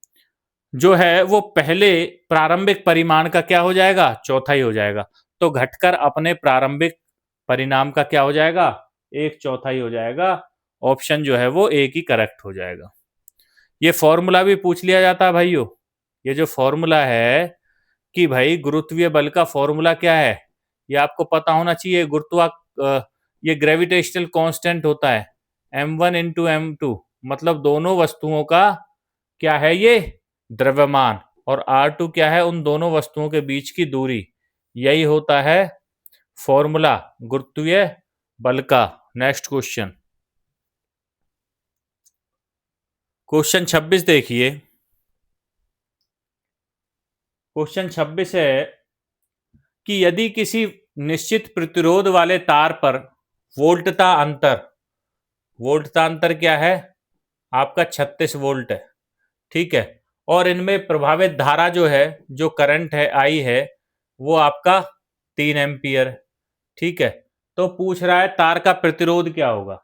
जो है वो पहले प्रारंभिक परिमाण का क्या हो जाएगा? चौथाई हो जाएगा। तो घटकर अपने प्रारंभिक परिणाम का क्या हो जाएगा? 1/4 हो जाएगा। ऑप्शन जो है वो एक ही करेक्ट हो जाएगा। ये फॉर्मूला भी पूछ लिया जाता है भाइयों। ये जो फॉर्मूला है कि भाई गुरुत्वीय बल का फॉर्मूला क्या है, ये आपको पता होना चाहिए। ये ग्रेविटेशनल कांस्टेंट होता है m1 इंटू m2, मतलब दोनों वस्तुओं का क्या है? ये द्रव्यमान। और r2 क्या है? उन दोनों वस्तुओं के बीच की दूरी। यही होता है फॉर्मूला गुरुत्वीय बल का। नेक्स्ट क्वेश्चन, क्वेश्चन 26 देखिए। क्वेश्चन 26 है कि यदि किसी निश्चित प्रतिरोध वाले तार पर वोल्टता अंतर क्या है? आपका 36 वोल्ट है। ठीक है, और इनमें प्रभावित धारा जो है, जो करंट है आई है, वो आपका 3 एम्पियर है। ठीक है, तो पूछ रहा है तार का प्रतिरोध क्या होगा?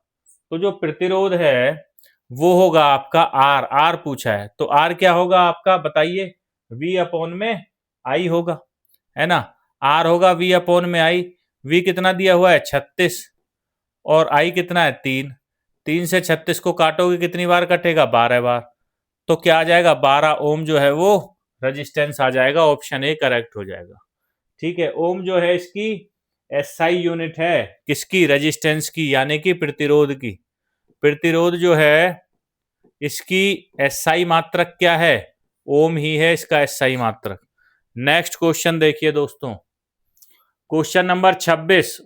तो जो प्रतिरोध है वो होगा आपका आर पूछा है। तो आर क्या होगा आपका? बताइए। V अपॉन में आई होगा, है ना। आर होगा V अपॉन में आई। V कितना दिया हुआ है? 36, और आई कितना है? 3। 3 से 36 को काटोगे कितनी बार कटेगा? 12 बार। तो क्या आ जाएगा? 12 ओम जो है वो रेजिस्टेंस आ जाएगा। ऑप्शन ए करेक्ट हो जाएगा। ठीक है, ओम जो है इसकी एसआई यूनिट है, किसकी? रेजिस्टेंस की, यानी कि प्रतिरोध की। प्रतिरोध जो है इसकी एसआई मात्रक क्या है? ओम ही है इसका एसआई मात्रक। नेक्स्ट क्वेश्चन देखिए दोस्तों, क्वेश्चन नंबर 26,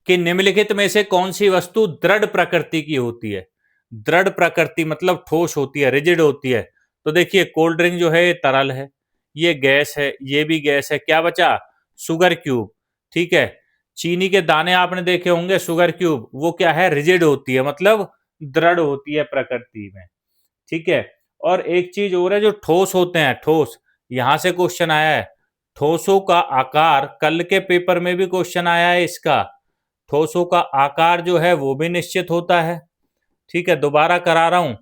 कि निम्नलिखित में से कौन सी वस्तु दृढ़ प्रकृति की होती है? दृढ़ प्रकृति मतलब ठोस होती है, रिजिड होती है। तो देखिए कोल्ड ड्रिंक जो है ये तरल है, ये गैस है, ये भी गैस है। क्या बचा? Sugar cube. ठीक है, चीनी के दाने आपने देखे होंगे, शुगर क्यूब, वो क्या है? रिजिड होती है, मतलब दृढ़ होती है प्रकृति में। ठीक है, और एक चीज और है, जो ठोस होते हैं, ठोस, यहां से क्वेश्चन आया है। ठोसों का आकार, कल के पेपर में भी क्वेश्चन आया है इसका। ठोसों का आकार जो है वो भी निश्चित होता है। ठीक है, दोबारा करा रहा हूं,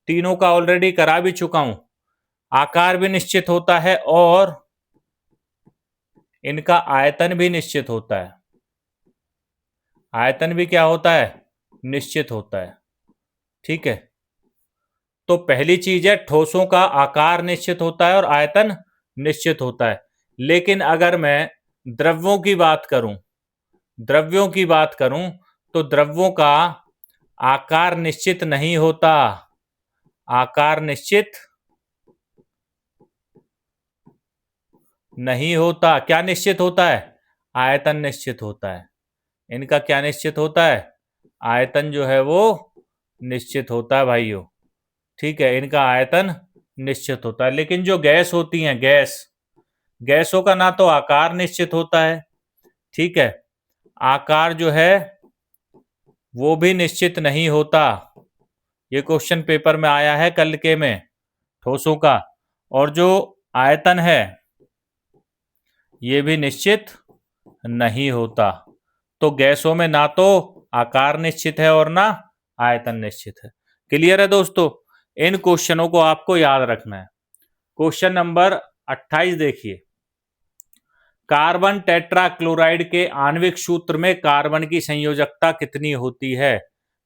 तीनों का ऑलरेडी करा भी चुका हूं। आकार भी निश्चित होता है और इनका आयतन भी निश्चित होता है। आयतन भी क्या होता है? निश्चित होता है। ठीक है, तो पहली चीज है ठोसों का आकार निश्चित होता है और आयतन निश्चित होता है। लेकिन अगर मैं द्रव्यों की बात करूं, तो द्रव्यों का आकार निश्चित नहीं होता। आकार निश्चित नहीं होता। क्या निश्चित होता है? आयतन निश्चित होता है। इनका क्या निश्चित होता है? आयतन जो है वो निश्चित होता है भाइयों। ठीक है, इनका आयतन निश्चित होता है। लेकिन जो गैस होती हैं, गैसों का ना तो आकार निश्चित होता है, ठीक है, आकार जो है वो भी निश्चित नहीं होता। ये क्वेश्चन पेपर में आया है कल के में, ठोसों का। और जो आयतन है ये भी निश्चित नहीं होता। तो गैसों में ना तो आकार निश्चित है और ना आयतन निश्चित है। क्लियर है दोस्तों? इन क्वेश्चनों को आपको याद रखना है। क्वेश्चन नंबर 28 देखिए, कार्बन टेट्राक्लोराइड के आणविक सूत्र में कार्बन की संयोजकता कितनी होती है?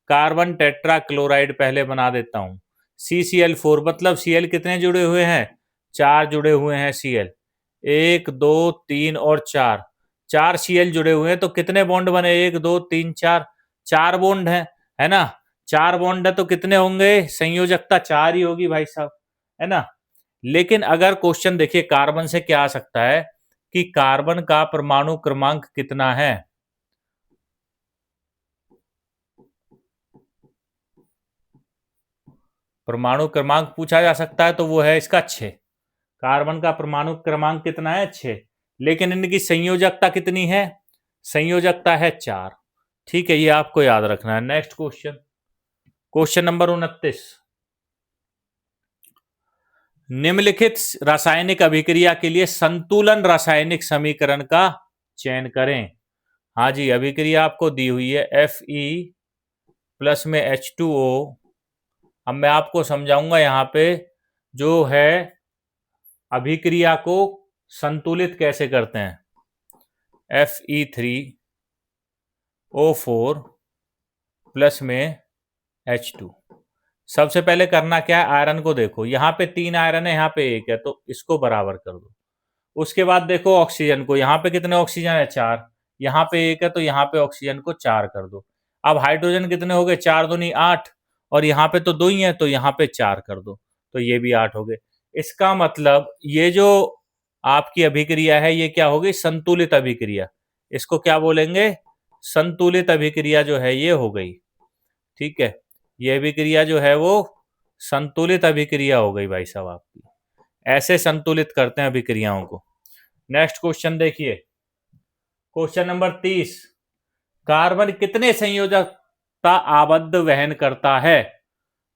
कार्बन टेट्राक्लोराइड पहले बना देता हूं। CCl4, मतलब Cl कितने जुड़े हुए हैं? 4 जुड़े हुए हैं Cl। 1 2 3 और 4, 4 Cl जुड़े हुए हैं। तो कितने बॉन्ड बने? 1 2 3 4, 4 बॉन्ड है ना? 4 बॉन्ड है तो कितने होंगे? संयोजकता 4 ही होगी भाई साहब, है ना? लेकिन अगर क्वेश्चन देखिए कार्बन से क्या आ सकता है कि कार्बन का परमाणु क्रमांक कितना है? परमाणु क्रमांक पूछा जा सकता है तो वो है इसका 6। कार्बन का परमाणु क्रमांक कितना है? 6। लेकिन इनकी संयोजकता कितनी है? संयोजकता है 4। ठीक है, ये आपको याद रखना है। नेक्स्ट क्वेश्चन, क्वेश्चन नंबर 29, निम्नलिखित रासायनिक अभिक्रिया के लिए संतुलन रासायनिक समीकरण का चयन करें। हाँ जी, अभिक्रिया आपको दी हुई है Fe प्लस में H2O। अब मैं आपको समझाऊंगा यहाँ पे जो है अभिक्रिया को संतुलित कैसे करते हैं। Fe3O4 प्लस में H2। सबसे पहले करना क्या है, आयरन को देखो, यहाँ पे 3 आयरन है, यहाँ पे 1 है, तो इसको बराबर कर दो। उसके बाद देखो ऑक्सीजन को, यहाँ पे कितने ऑक्सीजन है? 4। यहाँ पे 1 है तो यहाँ पे ऑक्सीजन को 4 कर दो। अब हाइड्रोजन कितने हो गए? 4 दूनी 8, और यहाँ पे तो 2 ही है तो यहाँ पे 4 कर दो, तो ये भी 8 हो गए। इसका मतलब ये जो आपकी अभिक्रिया है ये क्या होगी? संतुलित अभिक्रिया। इसको क्या बोलेंगे? संतुलित अभिक्रिया जो है ये हो गई। ठीक है, ये अभिक्रिया जो है वो संतुलित अभिक्रिया हो गई भाई साहब आपकी। ऐसे संतुलित करते हैं अभिक्रियाओं को। नेक्स्ट क्वेश्चन देखिए, क्वेश्चन नंबर 30, कार्बन कितने संयोजकता आबद्ध वहन करता है?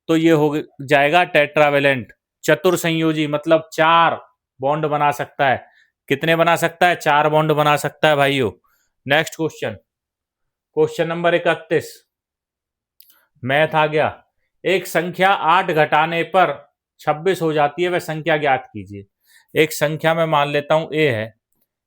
तो ये हो जाएगा टेट्रावेलेंट, चतुर्संयोजी, मतलब 4 बॉन्ड बना सकता है। कितने बना सकता है? 4 बॉन्ड बना सकता है भाइयों। Next question, question number 31, math आ गया। एक संख्या 8 घटाने पर 26 हो जाती है, वह संख्या ज्ञात कीजिए। एक संख्या में मान लेता हूं A है,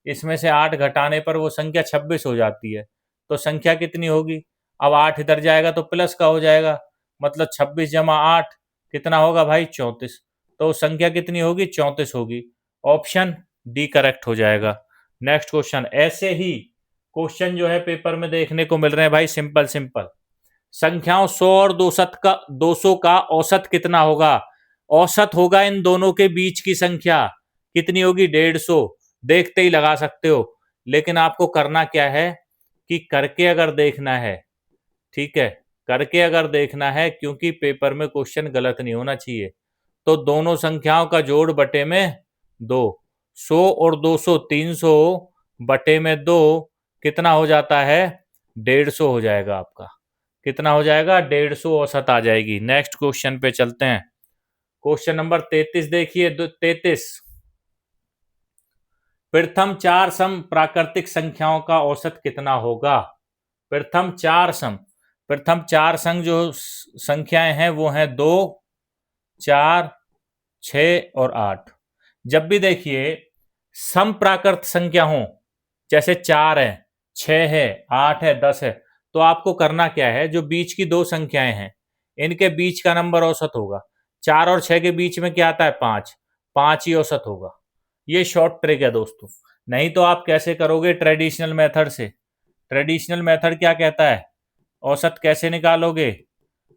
इसमें से 8 घटाने पर वो संख्या 26 हो जाती है, तो संख्या कितनी होगी? अब 8 इधर जाएगा तो प्लस का हो जाएगा, मतलब 26 जमा 8 कितना होगा भाई? 34। तो संख्या कितनी होगी? 34 होगी। ऑप्शन डी करेक्ट हो जाएगा। नेक्स्ट क्वेश्चन, ऐसे ही क्वेश्चन जो है पेपर में देखने को मिल रहे हैं भाई, सिंपल सिंपल। संख्याओं 100 और 200 का औसत कितना होगा? औसत होगा इन दोनों के बीच की संख्या, कितनी होगी? 150। देखते ही लगा सकते हो, लेकिन आपको करना क्या है कि करके अगर देखना है, ठीक है, करके अगर देखना है, क्योंकि पेपर में क्वेश्चन गलत नहीं होना चाहिए। तो दोनों संख्याओं का जोड़ बटे में 2, 100 और 200 300 बटे में 2 कितना हो जाता है? 150 हो जाएगा आपका। कितना हो जाएगा? 150 औसत आ जाएगी। नेक्स्ट क्वेश्चन पे चलते हैं। क्वेश्चन नंबर 33 देखिए, 33, प्रथम 4 सम प्राकृतिक संख्याओं का औसत कितना होगा? प्रथम 4 सम, प्रथम 4 संग जो संख्याएं हैं वो हैं 2, 4, 6 और 8। जब भी देखिए सम प्राकृत संख्या हो, जैसे 4 है, 6 है, 8 है, 10 है, तो आपको करना क्या है, जो बीच की 2 संख्याएं हैं इनके बीच का नंबर औसत होगा। 4 और 6 के बीच में क्या आता है? 5, 5 ही औसत होगा। ये शॉर्ट ट्रिक है दोस्तों। नहीं तो आप कैसे करोगे? ट्रेडिशनल मेथड से। ट्रेडिशनल मेथड क्या कहता है? औसत कैसे निकालोगे?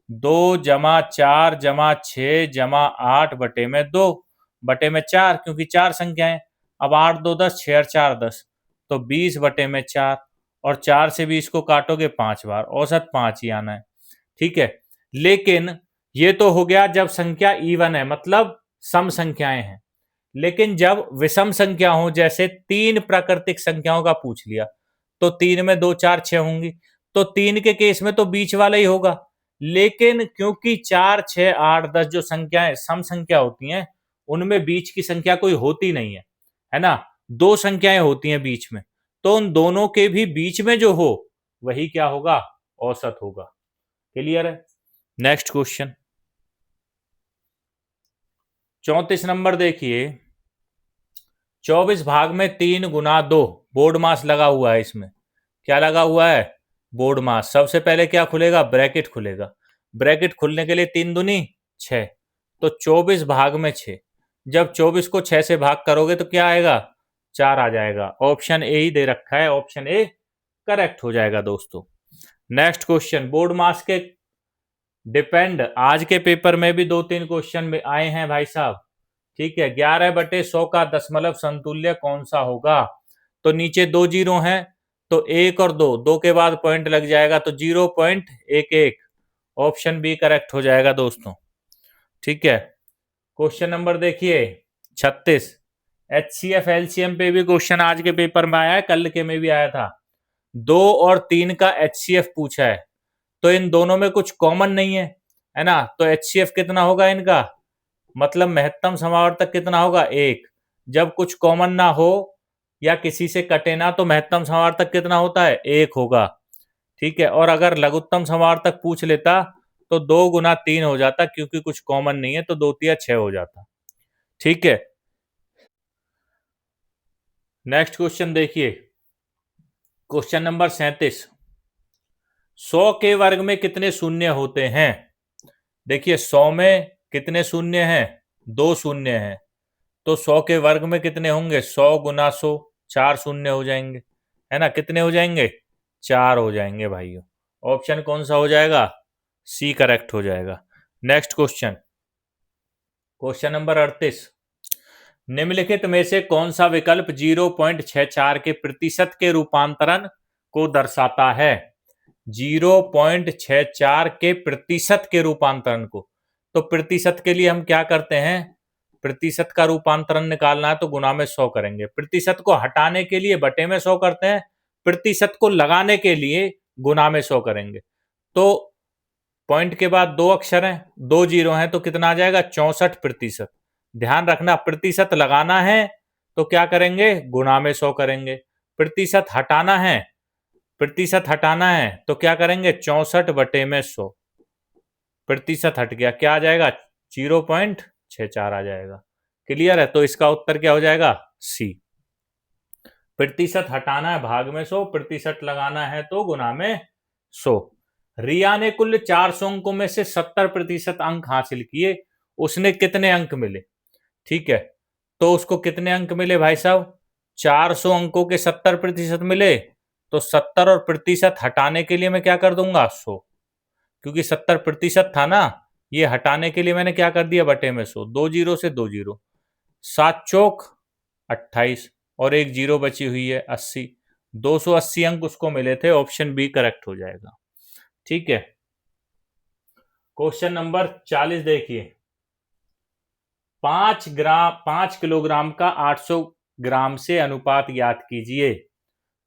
2 जमा 4 जमा 6 जमा 8 बटे में 2 बटे में 4, क्योंकि 4 संख्याएं। अब 8 2 10, 6 और 4 10, तो 20 बटे में 4, और 4 से 20 को काटोगे 5 बार, औसत 5 ही आना है। ठीक है, लेकिन ये तो हो गया जब संख्या इवन है, मतलब सम संख्याएं हैं। लेकिन जब विषम संख्या हो, जैसे 3 प्राकृतिक संख्याओं का पूछ लिया, तो 3 में 2 4 6 होंगी, तो 3 के केस में तो बीच वाला ही होगा। लेकिन क्योंकि 4 6 8 10 जो संख्याएं सम संख्या होती हैं, उनमें बीच की संख्या कोई होती नहीं है ना, दो संख्याएं होती हैं बीच में, तो उन दोनों के भी बीच में जो हो वही क्या होगा, औसत होगा। क्लियर है? नेक्स्ट क्वेश्चन 34 नंबर देखिए। 24 भाग में 3 गुना 2 बोर्ड मास लगा हुआ है। इसमें क्या लगा हुआ है? बोर्ड मास। सबसे पहले क्या खुलेगा? ब्रैकेट खुलेगा। ब्रैकेट खुलने के लिए 3 दूनी 6, तो 24 भाग में 6। जब 24 को 6 से भाग करोगे तो क्या आएगा? 4 आ जाएगा। ऑप्शन ए ही दे रखा है, ऑप्शन ए करेक्ट हो जाएगा दोस्तों। नेक्स्ट क्वेश्चन बोर्ड मास के डिपेंड आज के पेपर में भी 2-3 क्वेश्चन में आए हैं भाई साहब। ठीक है, 11/100 का दशमलव समतुल्य कौन सा होगा? तो नीचे 2 जीरो हैं, तो 1 और 2, 2 के बाद पॉइंट लग जाएगा, तो 0.11। ऑप्शन बी करेक्ट हो जाएगा दोस्तों। ठीक है, क्वेश्चन नंबर देखिए 36। HCF LCM पे भी क्वेश्चन आज के पेपर में आया है, कल के में भी आया था। 2 और 3 का HCF पूछा है, तो इन दोनों में कुछ कॉमन नहीं है ना, तो HCF कितना होगा इनका? मतलब महत्तम समावर्तक कितना होगा? 1। जब कुछ कॉमन ना हो या किसी से कटे ना, तो महत्तम समावर्तक कितना होता है? 1 होगा। ठीक है, और अगर लघुत्तम समावर्तक पूछ लेता तो 2 गुना 3 हो जाता, क्योंकि कुछ कॉमन नहीं है, तो 2 तिया 6 हो जाता। ठीक है, नेक्स्ट क्वेश्चन देखिए, क्वेश्चन नंबर 37। 100 के वर्ग में कितने शून्य होते हैं? देखिए 100 में कितने शून्य हैं? 2 शून्य हैं, तो 100 के वर्ग में कितने होंगे? 100 गुना 100, 4 शून्य हो जाएंगे, है ना। कितने हो जाएंगे? 4 हो जाएंगे भाइयों। ऑप्शन कौन सा हो जाएगा? सी करेक्ट हो जाएगा। Next question, question number 38। निम्नलिखित में से कौन सा विकल्प 0.64 के प्रतिशत के रूपांतरण को दर्शाता है? 0.64 के प्रतिशत के रूपांतरण को, तो प्रतिशत के लिए हम क्या करते हैं? प्रतिशत का रूपांतरण निकालना है तो गुना में 100 करेंगे। प्रतिशत को हटाने के लिए बटे में 100 करते हैं, प्रतिशत को लगाने के लिए गुना में 100 करेंगे। तो पॉइंट के बाद 2 अक्षर हैं, 2 जीरो हैं, तो कितना आ जाएगा? 64%। ध्यान रखना, प्रतिशत लगाना है तो क्या करेंगे? गुना में 100 करेंगे। प्रतिशत हटाना है, प्रतिशत हटाना है तो क्या करेंगे? 64 बटे में 100। प्रतिशत हट गया, क्या आ जाएगा? 0.64 आ जाएगा। क्लियर है? तो इसका उत्तर क्या हो जाएगा? सी। प्रतिशत हटाना है भाग में 100, प्रतिशत लगाना है तो गुना में 100। रिया ने कुल 400 अंकों में से 70% अंक हासिल किए, उसने कितने अंक मिले? ठीक है, तो उसको कितने अंक मिले भाई साहब? 400 अंकों के 70% मिले, तो 70 और प्रतिशत हटाने के लिए मैं क्या कर दूंगा? 100, क्योंकि 70% था ना, ये हटाने के लिए मैंने क्या कर दिया? बटे में 100। 2 जीरो से 2 जीरो, 7 चौक 28, और 1 जीरो बची हुई है 80। 280 अंक उसको मिले थे। ऑप्शन बी करेक्ट हो जाएगा। ठीक है, क्वेश्चन नंबर 40 देखिए। 5 किलोग्राम का 800 ग्राम से अनुपात ज्ञात कीजिए।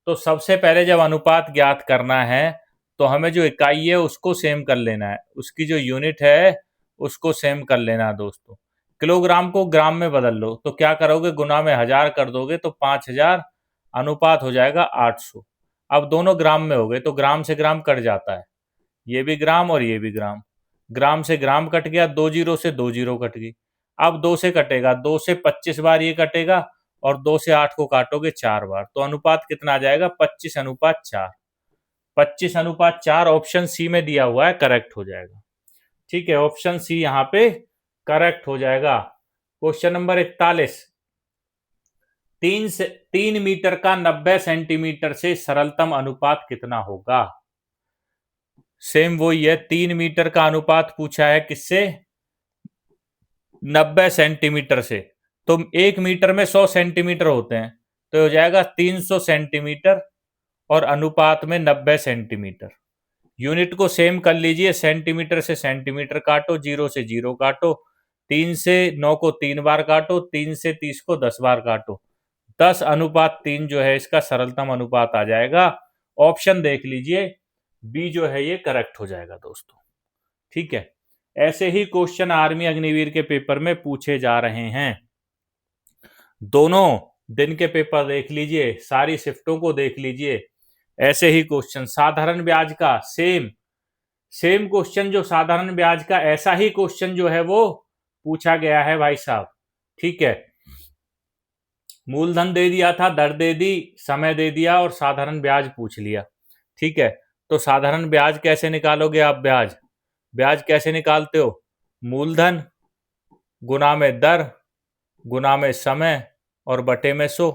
तो सबसे पहले जब अनुपात ज्ञात करना है तो हमें जो इकाई है उसको सेम कर लेना है, उसकी जो यूनिट है उसको सेम कर लेना है दोस्तों। किलोग्राम को ग्राम में बदल लो, तो क्या करोगे? गुना में 1000 कर दोगे तो 5000, अनुपात हो जाएगा 800। अब दोनों ग्राम में हो गए तो ग्राम से ग्राम कट जाता है, ये भी ग्राम और ये भी ग्राम। ग्राम से ग्राम कट गया, 2 जीरो से 2 जीरो कट गई। अब 2 से कटेगा, 2 से 25 बार ये कटेगा, और 2 से 8 को काटोगे 4 बार, तो अनुपात कितना आ जाएगा? 25:4। 25:4 ऑप्शन सी में दिया हुआ है, करेक्ट हो जाएगा। ठीक है, ऑप्शन सी यहां पे करेक्ट हो जाएगा। Question number 41। 3 मीटर का 90 सेंटीमीटर से सरलतम अनुपात कितना होगा? सेम वही है, 3 मीटर का अनुपात पूछा है किससे? 90 सेंटीमीटर से। तो 1 मीटर में 100 सेंटीमीटर होते हैं, तो हो जाएगा 300 सेंटीमीटर और अनुपात में 90 सेंटीमीटर। यूनिट को सेम कर लीजिए, सेंटीमीटर से सेंटीमीटर काटो, 0 से 0 काटो, 3 से 9 को 3 बार काटो, 3 से 30 को 10 बार काटो, 10:3 जो है इसका सरलतम अनुपात आ जाएगा। ऑप्शन देख लीजिए, बी जो है ये करेक्ट हो जाएगा दोस्तों। ठीक है, ऐसे ही क्वेश्चन आर्मी अग्निवीर के पेपर में पूछे जा रहे हैं। दोनों दिन के पेपर देख लीजिए, सारी शिफ्टों को देख लीजिए, ऐसे ही क्वेश्चन साधारण ब्याज का सेम क्वेश्चन, जो साधारण ब्याज का ऐसा ही क्वेश्चन जो है वो पूछा गया है भाई साहब। ठीक है, मूलधन दे दिया था, दर दे दी, समय दे दिया और साधारण ब्याज पूछ लिया। ठीक है, तो साधारण ब्याज कैसे निकालोगे आप? ब्याज कैसे निकालते हो? मूलधन गुना में दर गुना में समय और बटे में 100।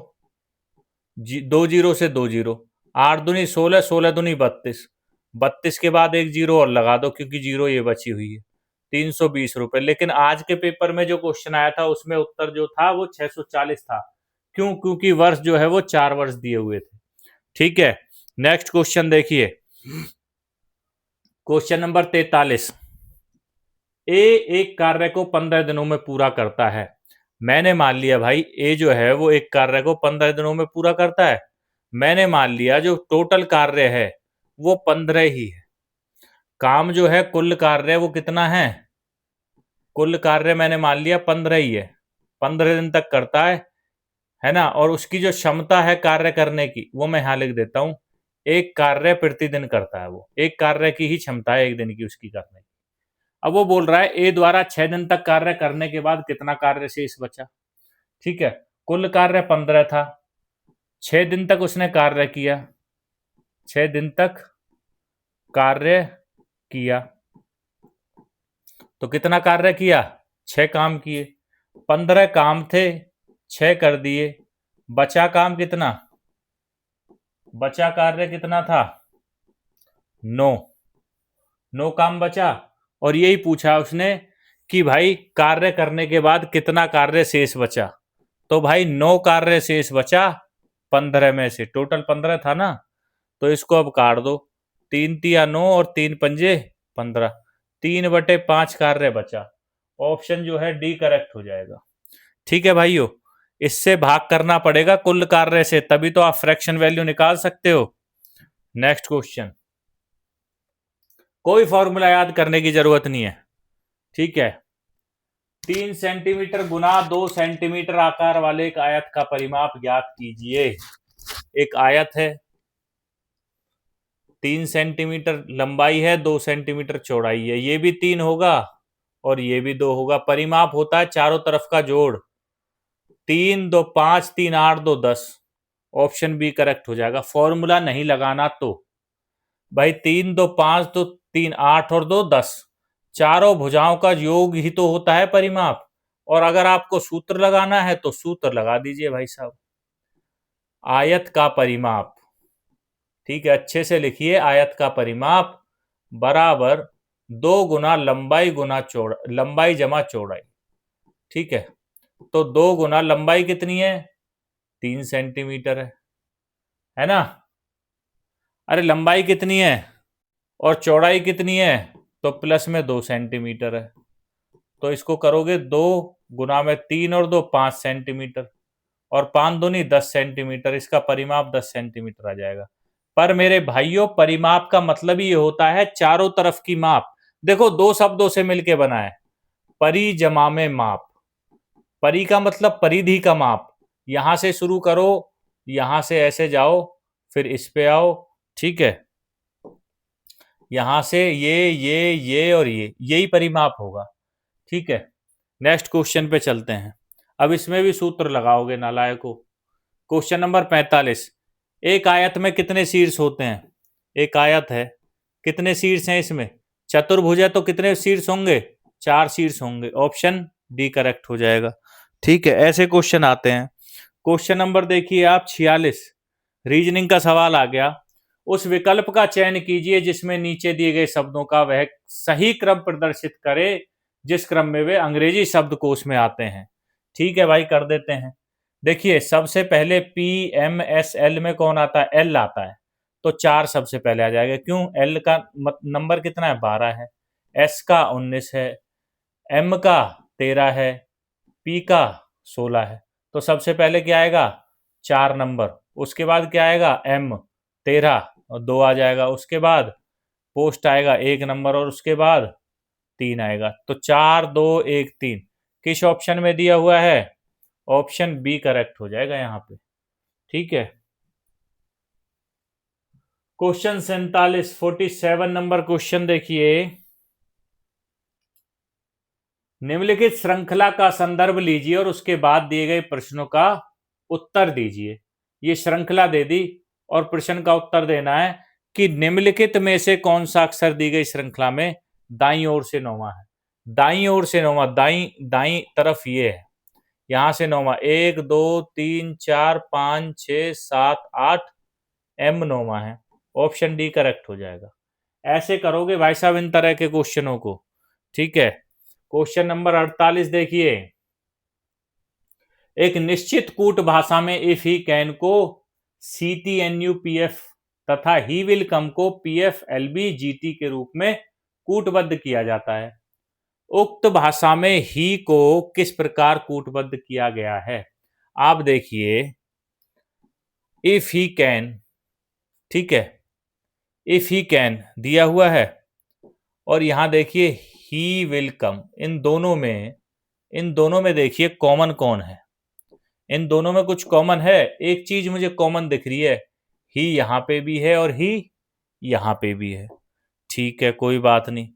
2 जीरो से 2 जीरो, 8 दूनी 16, 16 दूनी 32, 32 के बाद एक जीरो और लगा दो क्योंकि जीरो ये बची हुई है, 320 रुपए। लेकिन आज के पेपर में जो क्वेश्चन आया था उसमें उत्तर जो था वो 640 था। क्यों? क्योंकि वर्ष जो है वो 4 वर्ष दिए हुए थे। ठीक है, नेक्स्ट क्वेश्चन देखिए, क्वेश्चन नंबर 43। ए एक कार्य को 15 दिनों में पूरा करता है। मैंने मान लिया भाई ए जो है वो एक कार्य को 15 दिनों में पूरा करता है। मैंने मान लिया जो टोटल कार्य है वो 15 ही है। काम जो है कुल कार्य वो कितना है? कुल कार्य मैंने मान लिया 15 ही है, 15 दिन तक करता है ना। और उसकी जो क्षमता है कार्य करने की वो मैं यहां लिख देता हूं, एक कार्य प्रतिदिन करता है। वो एक कार्य की ही क्षमता है एक दिन की उसकी करने की। अब वो बोल रहा है ए द्वारा 6 दिन तक कार्य करने के बाद कितना कार्य शेष बचा। ठीक है, कुल कार्य 15 था, 6 दिन तक उसने कार्य किया, 6 दिन तक कार्य किया तो कितना कार्य किया? 6 काम किए। 15 काम थे, 6 कर दिए, बचा काम कितना? बचा कार्य कितना था? 9 काम बचा। और यही पूछा उसने कि भाई कार्य करने के बाद कितना कार्य शेष बचा। तो भाई 9 कार्य शेष बचा 15 में से, टोटल 15 था ना, तो इसको अब काट दो, 3 तिया 9 और 3 पंजे 15, 3/5 कार्य बचा। ऑप्शन जो है डी करेक्ट हो जाएगा। ठीक है भाइयों, इससे भाग करना पड़ेगा कुल कार्य से, तभी तो आप फ्रैक्शन वैल्यू निकाल सकते हो। नेक्स्ट क्वेश्चन, कोई फॉर्मूला याद करने की जरूरत नहीं है। ठीक है, 3 सेंटीमीटर गुना 2 सेंटीमीटर आकार वाले एक आयत का परिमाप ज्ञात कीजिए। एक आयत है, 3 सेंटीमीटर लंबाई है, 2 सेंटीमीटर चौड़ाई है, ये भी 3 होगा और ये भी 2 होगा। परिमाप होता है चारों तरफ का जोड़, 3 2 5, 3 8 2 10। ऑप्शन बी करेक्ट हो जाएगा। फॉर्मूला नहीं लगाना तो भाई 3 2 5 तो 3 8 और 2 10, चारों भुजाओं का योग ही तो होता है परिमाप। और अगर आपको सूत्र लगाना है तो सूत्र लगा दीजिए भाई साहब, आयत का परिमाप। ठीक है, अच्छे से लिखिए, आयत का परिमाप बराबर 2 गुना लंबाई गुना चौड़ा, लंबाई जमा चौड़ाई। ठीक है, तो 2 गुना लंबाई कितनी है? 3 सेंटीमीटर है ना। अरे लंबाई कितनी है और चौड़ाई कितनी है? तो प्लस में 2 सेंटीमीटर है, तो इसको करोगे 2 गुना में 3 और 2 5 सेंटीमीटर, और 5 दूनी 10 सेंटीमीटर, इसका परिमाप 10 सेंटीमीटर आ जाएगा। पर मेरे भाइयों, परिमाप का मतलब ही ये होता है चारों तरफ की माप। देखो, 2 शब्दों से मिलके बना है, परि जमा में माप। परि का मतलब परिधि का माप। यहां से शुरू करो, यहां से ऐसे जाओ, फिर इस पे आओ। ठीक है, यहां से ये और ये, यही परिमाप होगा। ठीक है, नेक्स्ट क्वेश्चन पे चलते हैं। अब इसमें भी सूत्र लगाओगे नालायकों। क्वेश्चन नंबर 45, एक आयत में कितने शीर्ष होते हैं? एक आयत है, कितने शीर्ष हैं इसमें? चतुर्भुज है तो कितने शीर्ष होंगे? 4 शीर्ष होंगे। ऑप्शन डी करेक्ट हो जाएगा। ठीक है, ऐसे क्वेश्चन आते हैं। क्वेश्चन नंबर देखिए आप 46, रीजनिंग का सवाल आ गया। उस विकल्प का चयन कीजिए जिसमें नीचे दिए गए शब्दों का वह सही क्रम प्रदर्शित करे जिस क्रम में वे अंग्रेजी शब्दकोश में आते हैं। ठीक है भाई, कर देते हैं। देखिए, सबसे पहले PMSL में कौन आता है? एल आता है, तो 4 सबसे पहले आ जाएगा। क्यों? एल का नंबर कितना है? 12 है, एस का 19 है, एम का 13 है, पी का 16 है। तो सबसे पहले क्या आएगा? 4 नंबर। उसके बाद क्या आएगा? एम 13 और 2 आ जाएगा। उसके बाद पोस्ट आएगा 1 नंबर और उसके बाद 3 आएगा। तो 4 2 1 3 किस ऑप्शन में दिया हुआ है? ऑप्शन बी करेक्ट हो जाएगा यहाँ पे। ठीक है। क्वेश्चन 47 नंबर क्वेश्चन देखिए। निम्नलिखित श्रृंखला का संदर्भ लीजिए और उसके बाद दिए गए प्रश्नों का उत्तर दीजिए। ये श्रृंखला दे दी और प्रश्न का उत्तर देना है कि निम्नलिखित में से कौन सा अक्षर दी गई श्रृंखला में दाईं ओर से 9वां है। दाईं ओर से 9वां, दाईं तरफ ये है, यहां से 9वां 1 2 3 4 5 6 7 8 एम 9वां है। ऑप्शन डी करेक्ट हो जाएगा। ऐसे करोगे भाई साहब इन तरह के क्वेश्चनों को। ठीक है। क्वेश्चन नंबर 48 देखिए। एक निश्चित कूट भाषा में इफ ही कैन को CTNUPF तथा ही विल कम को PFLBGT के रूप में कूटबद्ध किया जाता है। उक्त भाषा में ही को किस प्रकार कूटबद्ध किया गया है? आप देखिए, इफ ही कैन, ठीक है, इफ ही कैन दिया हुआ है और यहां देखिए ही विल कम। इन दोनों में देखिए कॉमन कौन है? इन दोनों में कुछ कॉमन है? एक चीज मुझे कॉमन दिख रही है, ही यहां पे भी है और ही यहां पे भी है। ठीक है, कोई बात नहीं।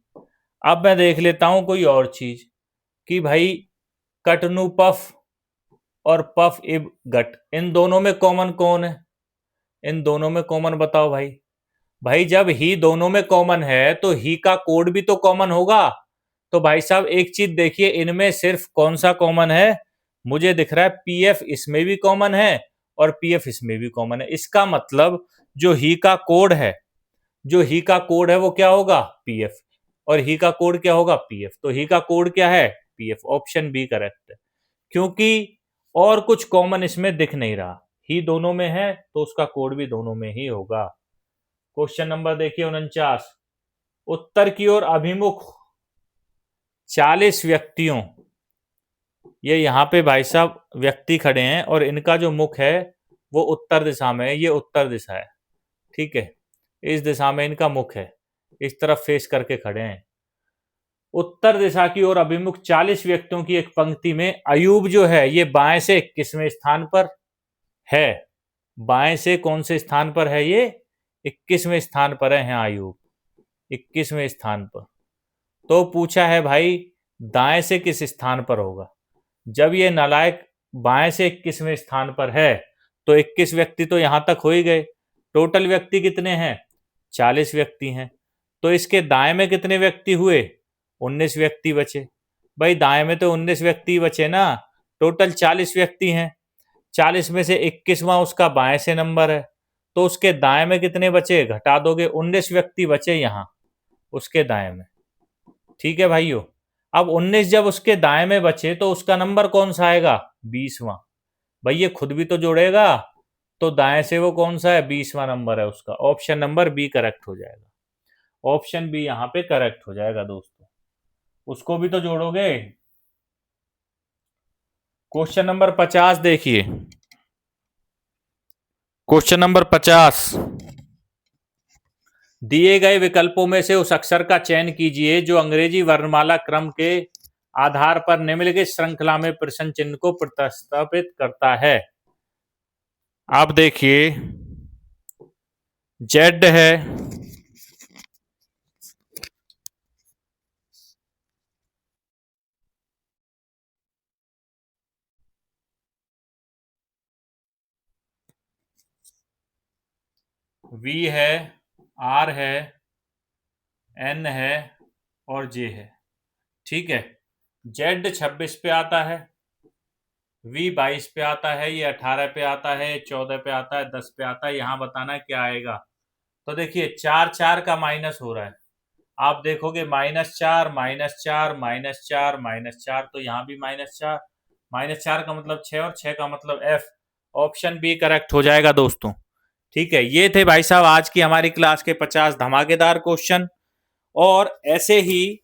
अब मैं देख लेता हूं कोई और चीज कि भाई कटनु पफ और पफ इब गट, इन दोनों में कॉमन कौन है? इन दोनों में कॉमन बताओ भाई। भाई जब ही दोनों में कॉमन है तो ही का कोड भी तो कॉमन होगा। तो भाई साहब एक चीज देखिए, इनमें सिर्फ कौन सा कॉमन है? मुझे दिख रहा है पीएफ इसमें भी कॉमन है और पीएफ इसमें भी कॉमन है। इसका मतलब जो ही का कोड है, वो क्या होगा? पीएफ। और ही का कोड क्या होगा? पीएफ। तो ही का कोड क्या है? पीएफ। ऑप्शन बी करेक्ट है, क्योंकि और कुछ कॉमन इसमें दिख नहीं रहा। ही दोनों में है तो उसका कोड भी दोनों में ही होगा। क्वेश्चन नंबर देखिए 49। उत्तर की ओर अभिमुख 40 व्यक्तियों, ये यहाँ पे भाई साहब व्यक्ति खड़े हैं और इनका जो मुख है वो उत्तर दिशा में है। ये उत्तर दिशा है, ठीक है, इस दिशा में इनका मुख है, इस तरफ फेस करके खड़े हैं। उत्तर दिशा की ओर अभिमुख 40 व्यक्तियों की एक पंक्ति में अयूब जो है ये बाएं से 21वें स्थान पर है। बाएं से कौन से स्थान पर है? ये 21वें स्थान पर है अयूब, 21वें स्थान पर। तो पूछा है भाई दाएं से किस स्थान पर होगा? जब ये नालायक बाएं से 21वें स्थान पर है तो 21 व्यक्ति तो यहां तक हो ही गए। टोटल व्यक्ति कितने हैं? 40 व्यक्ति हैं। तो इसके दाएं में कितने व्यक्ति हुए? 19 व्यक्ति बचे। भाई दाएं में तो 19 व्यक्ति बचे ना, टोटल 40 व्यक्ति हैं। 40 में से 21वां उसका बाएं से नंबर है, तो उसके दाएं में कितने बचे? घटा दोगे, 19 व्यक्ति बचे यहां उसके दाएं में। ठीक है भाइयों। अब 19 जब उसके दाएं में बचे तो उसका नंबर कौन सा आएगा? 20वां। भाई ये खुद भी तो जोड़ेगा, तो दाएं से वो कौन सा है? 20वां नंबर है उसका। ऑप्शन नंबर बी करेक्ट हो जाएगा। ऑप्शन बी यहां पे करेक्ट हो जाएगा दोस्तों। उसको भी तो जोड़ोगे। क्वेश्चन नंबर 50 देखिए। Question number 50। दिए गए विकल्पों में से उस अक्षर का चयन कीजिए जो अंग्रेजी वर्णमाला क्रम के आधार पर निम्नलिखित श्रृंखला में प्रश्न चिन्ह को प्रतिस्थापित करता है। आप देखिए, जेड है, वी है, आर है, एन है और जे है। ठीक है। जेड 26 पे आता है, वी 22 पे आता है, ये 18 पे आता है, 14 पे आता है, 10 पे आता है। यहां बताना है क्या आएगा। तो देखिए 4 4 का माइनस हो रहा है। आप देखोगे -4 -4 -4 -4, तो यहाँ भी -4, -4 का मतलब 6 और 6 का मतलब F। ऑप्शन बी करेक्ट हो जाएगा दोस्तों। ठीक है, ये थे भाई साहब आज की हमारी क्लास के 50 धमाकेदार क्वेश्चन। और ऐसे ही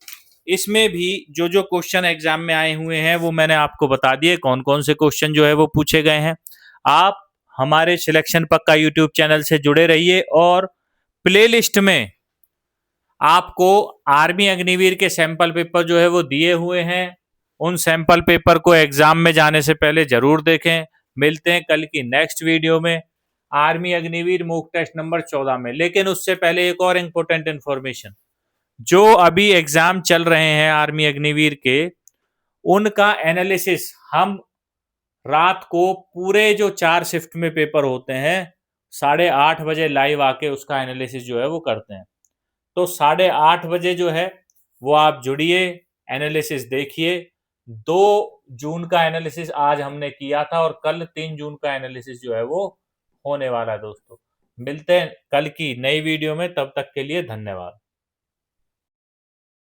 इसमें भी जो जो क्वेश्चन एग्जाम में आए हुए हैं वो मैंने आपको बता दिए, कौन कौन से क्वेश्चन जो है वो पूछे गए हैं। आप हमारे सिलेक्शन पक्का यूट्यूब चैनल से जुड़े रहिए और प्लेलिस्ट में आपको आर्मी अग्निवीर के सैंपल पेपर जो है वो दिए हुए हैं। उन सैंपल पेपर को एग्जाम में जाने से पहले जरूर देखें। मिलते हैं कल की नेक्स्ट वीडियो में army Agniveer mock test number 14 में। लेकिन उससे पहले एक और इम्पोर्टेंट इन्फॉर्मेशन, जो अभी एग्जाम चल रहे हैं आर्मी अग्निवीर के, उनका एनालिसिस हम रात को पूरे जो 4 शिफ्ट में पेपर होते हैं 8:30 बजे लाइव आके उसका एनालिसिस जो है वो करते हैं। तो 8:30 बजे जो है वो आप जुड़िए, एनालिसिस देखिए। 2 जून का एनालिसिस आज हमने किया था और कल 3 जून का एनालिसिस जो है वो होने वाला है दोस्तों। मिलते हैं कल की नई वीडियो में, तब तक के लिए धन्यवाद।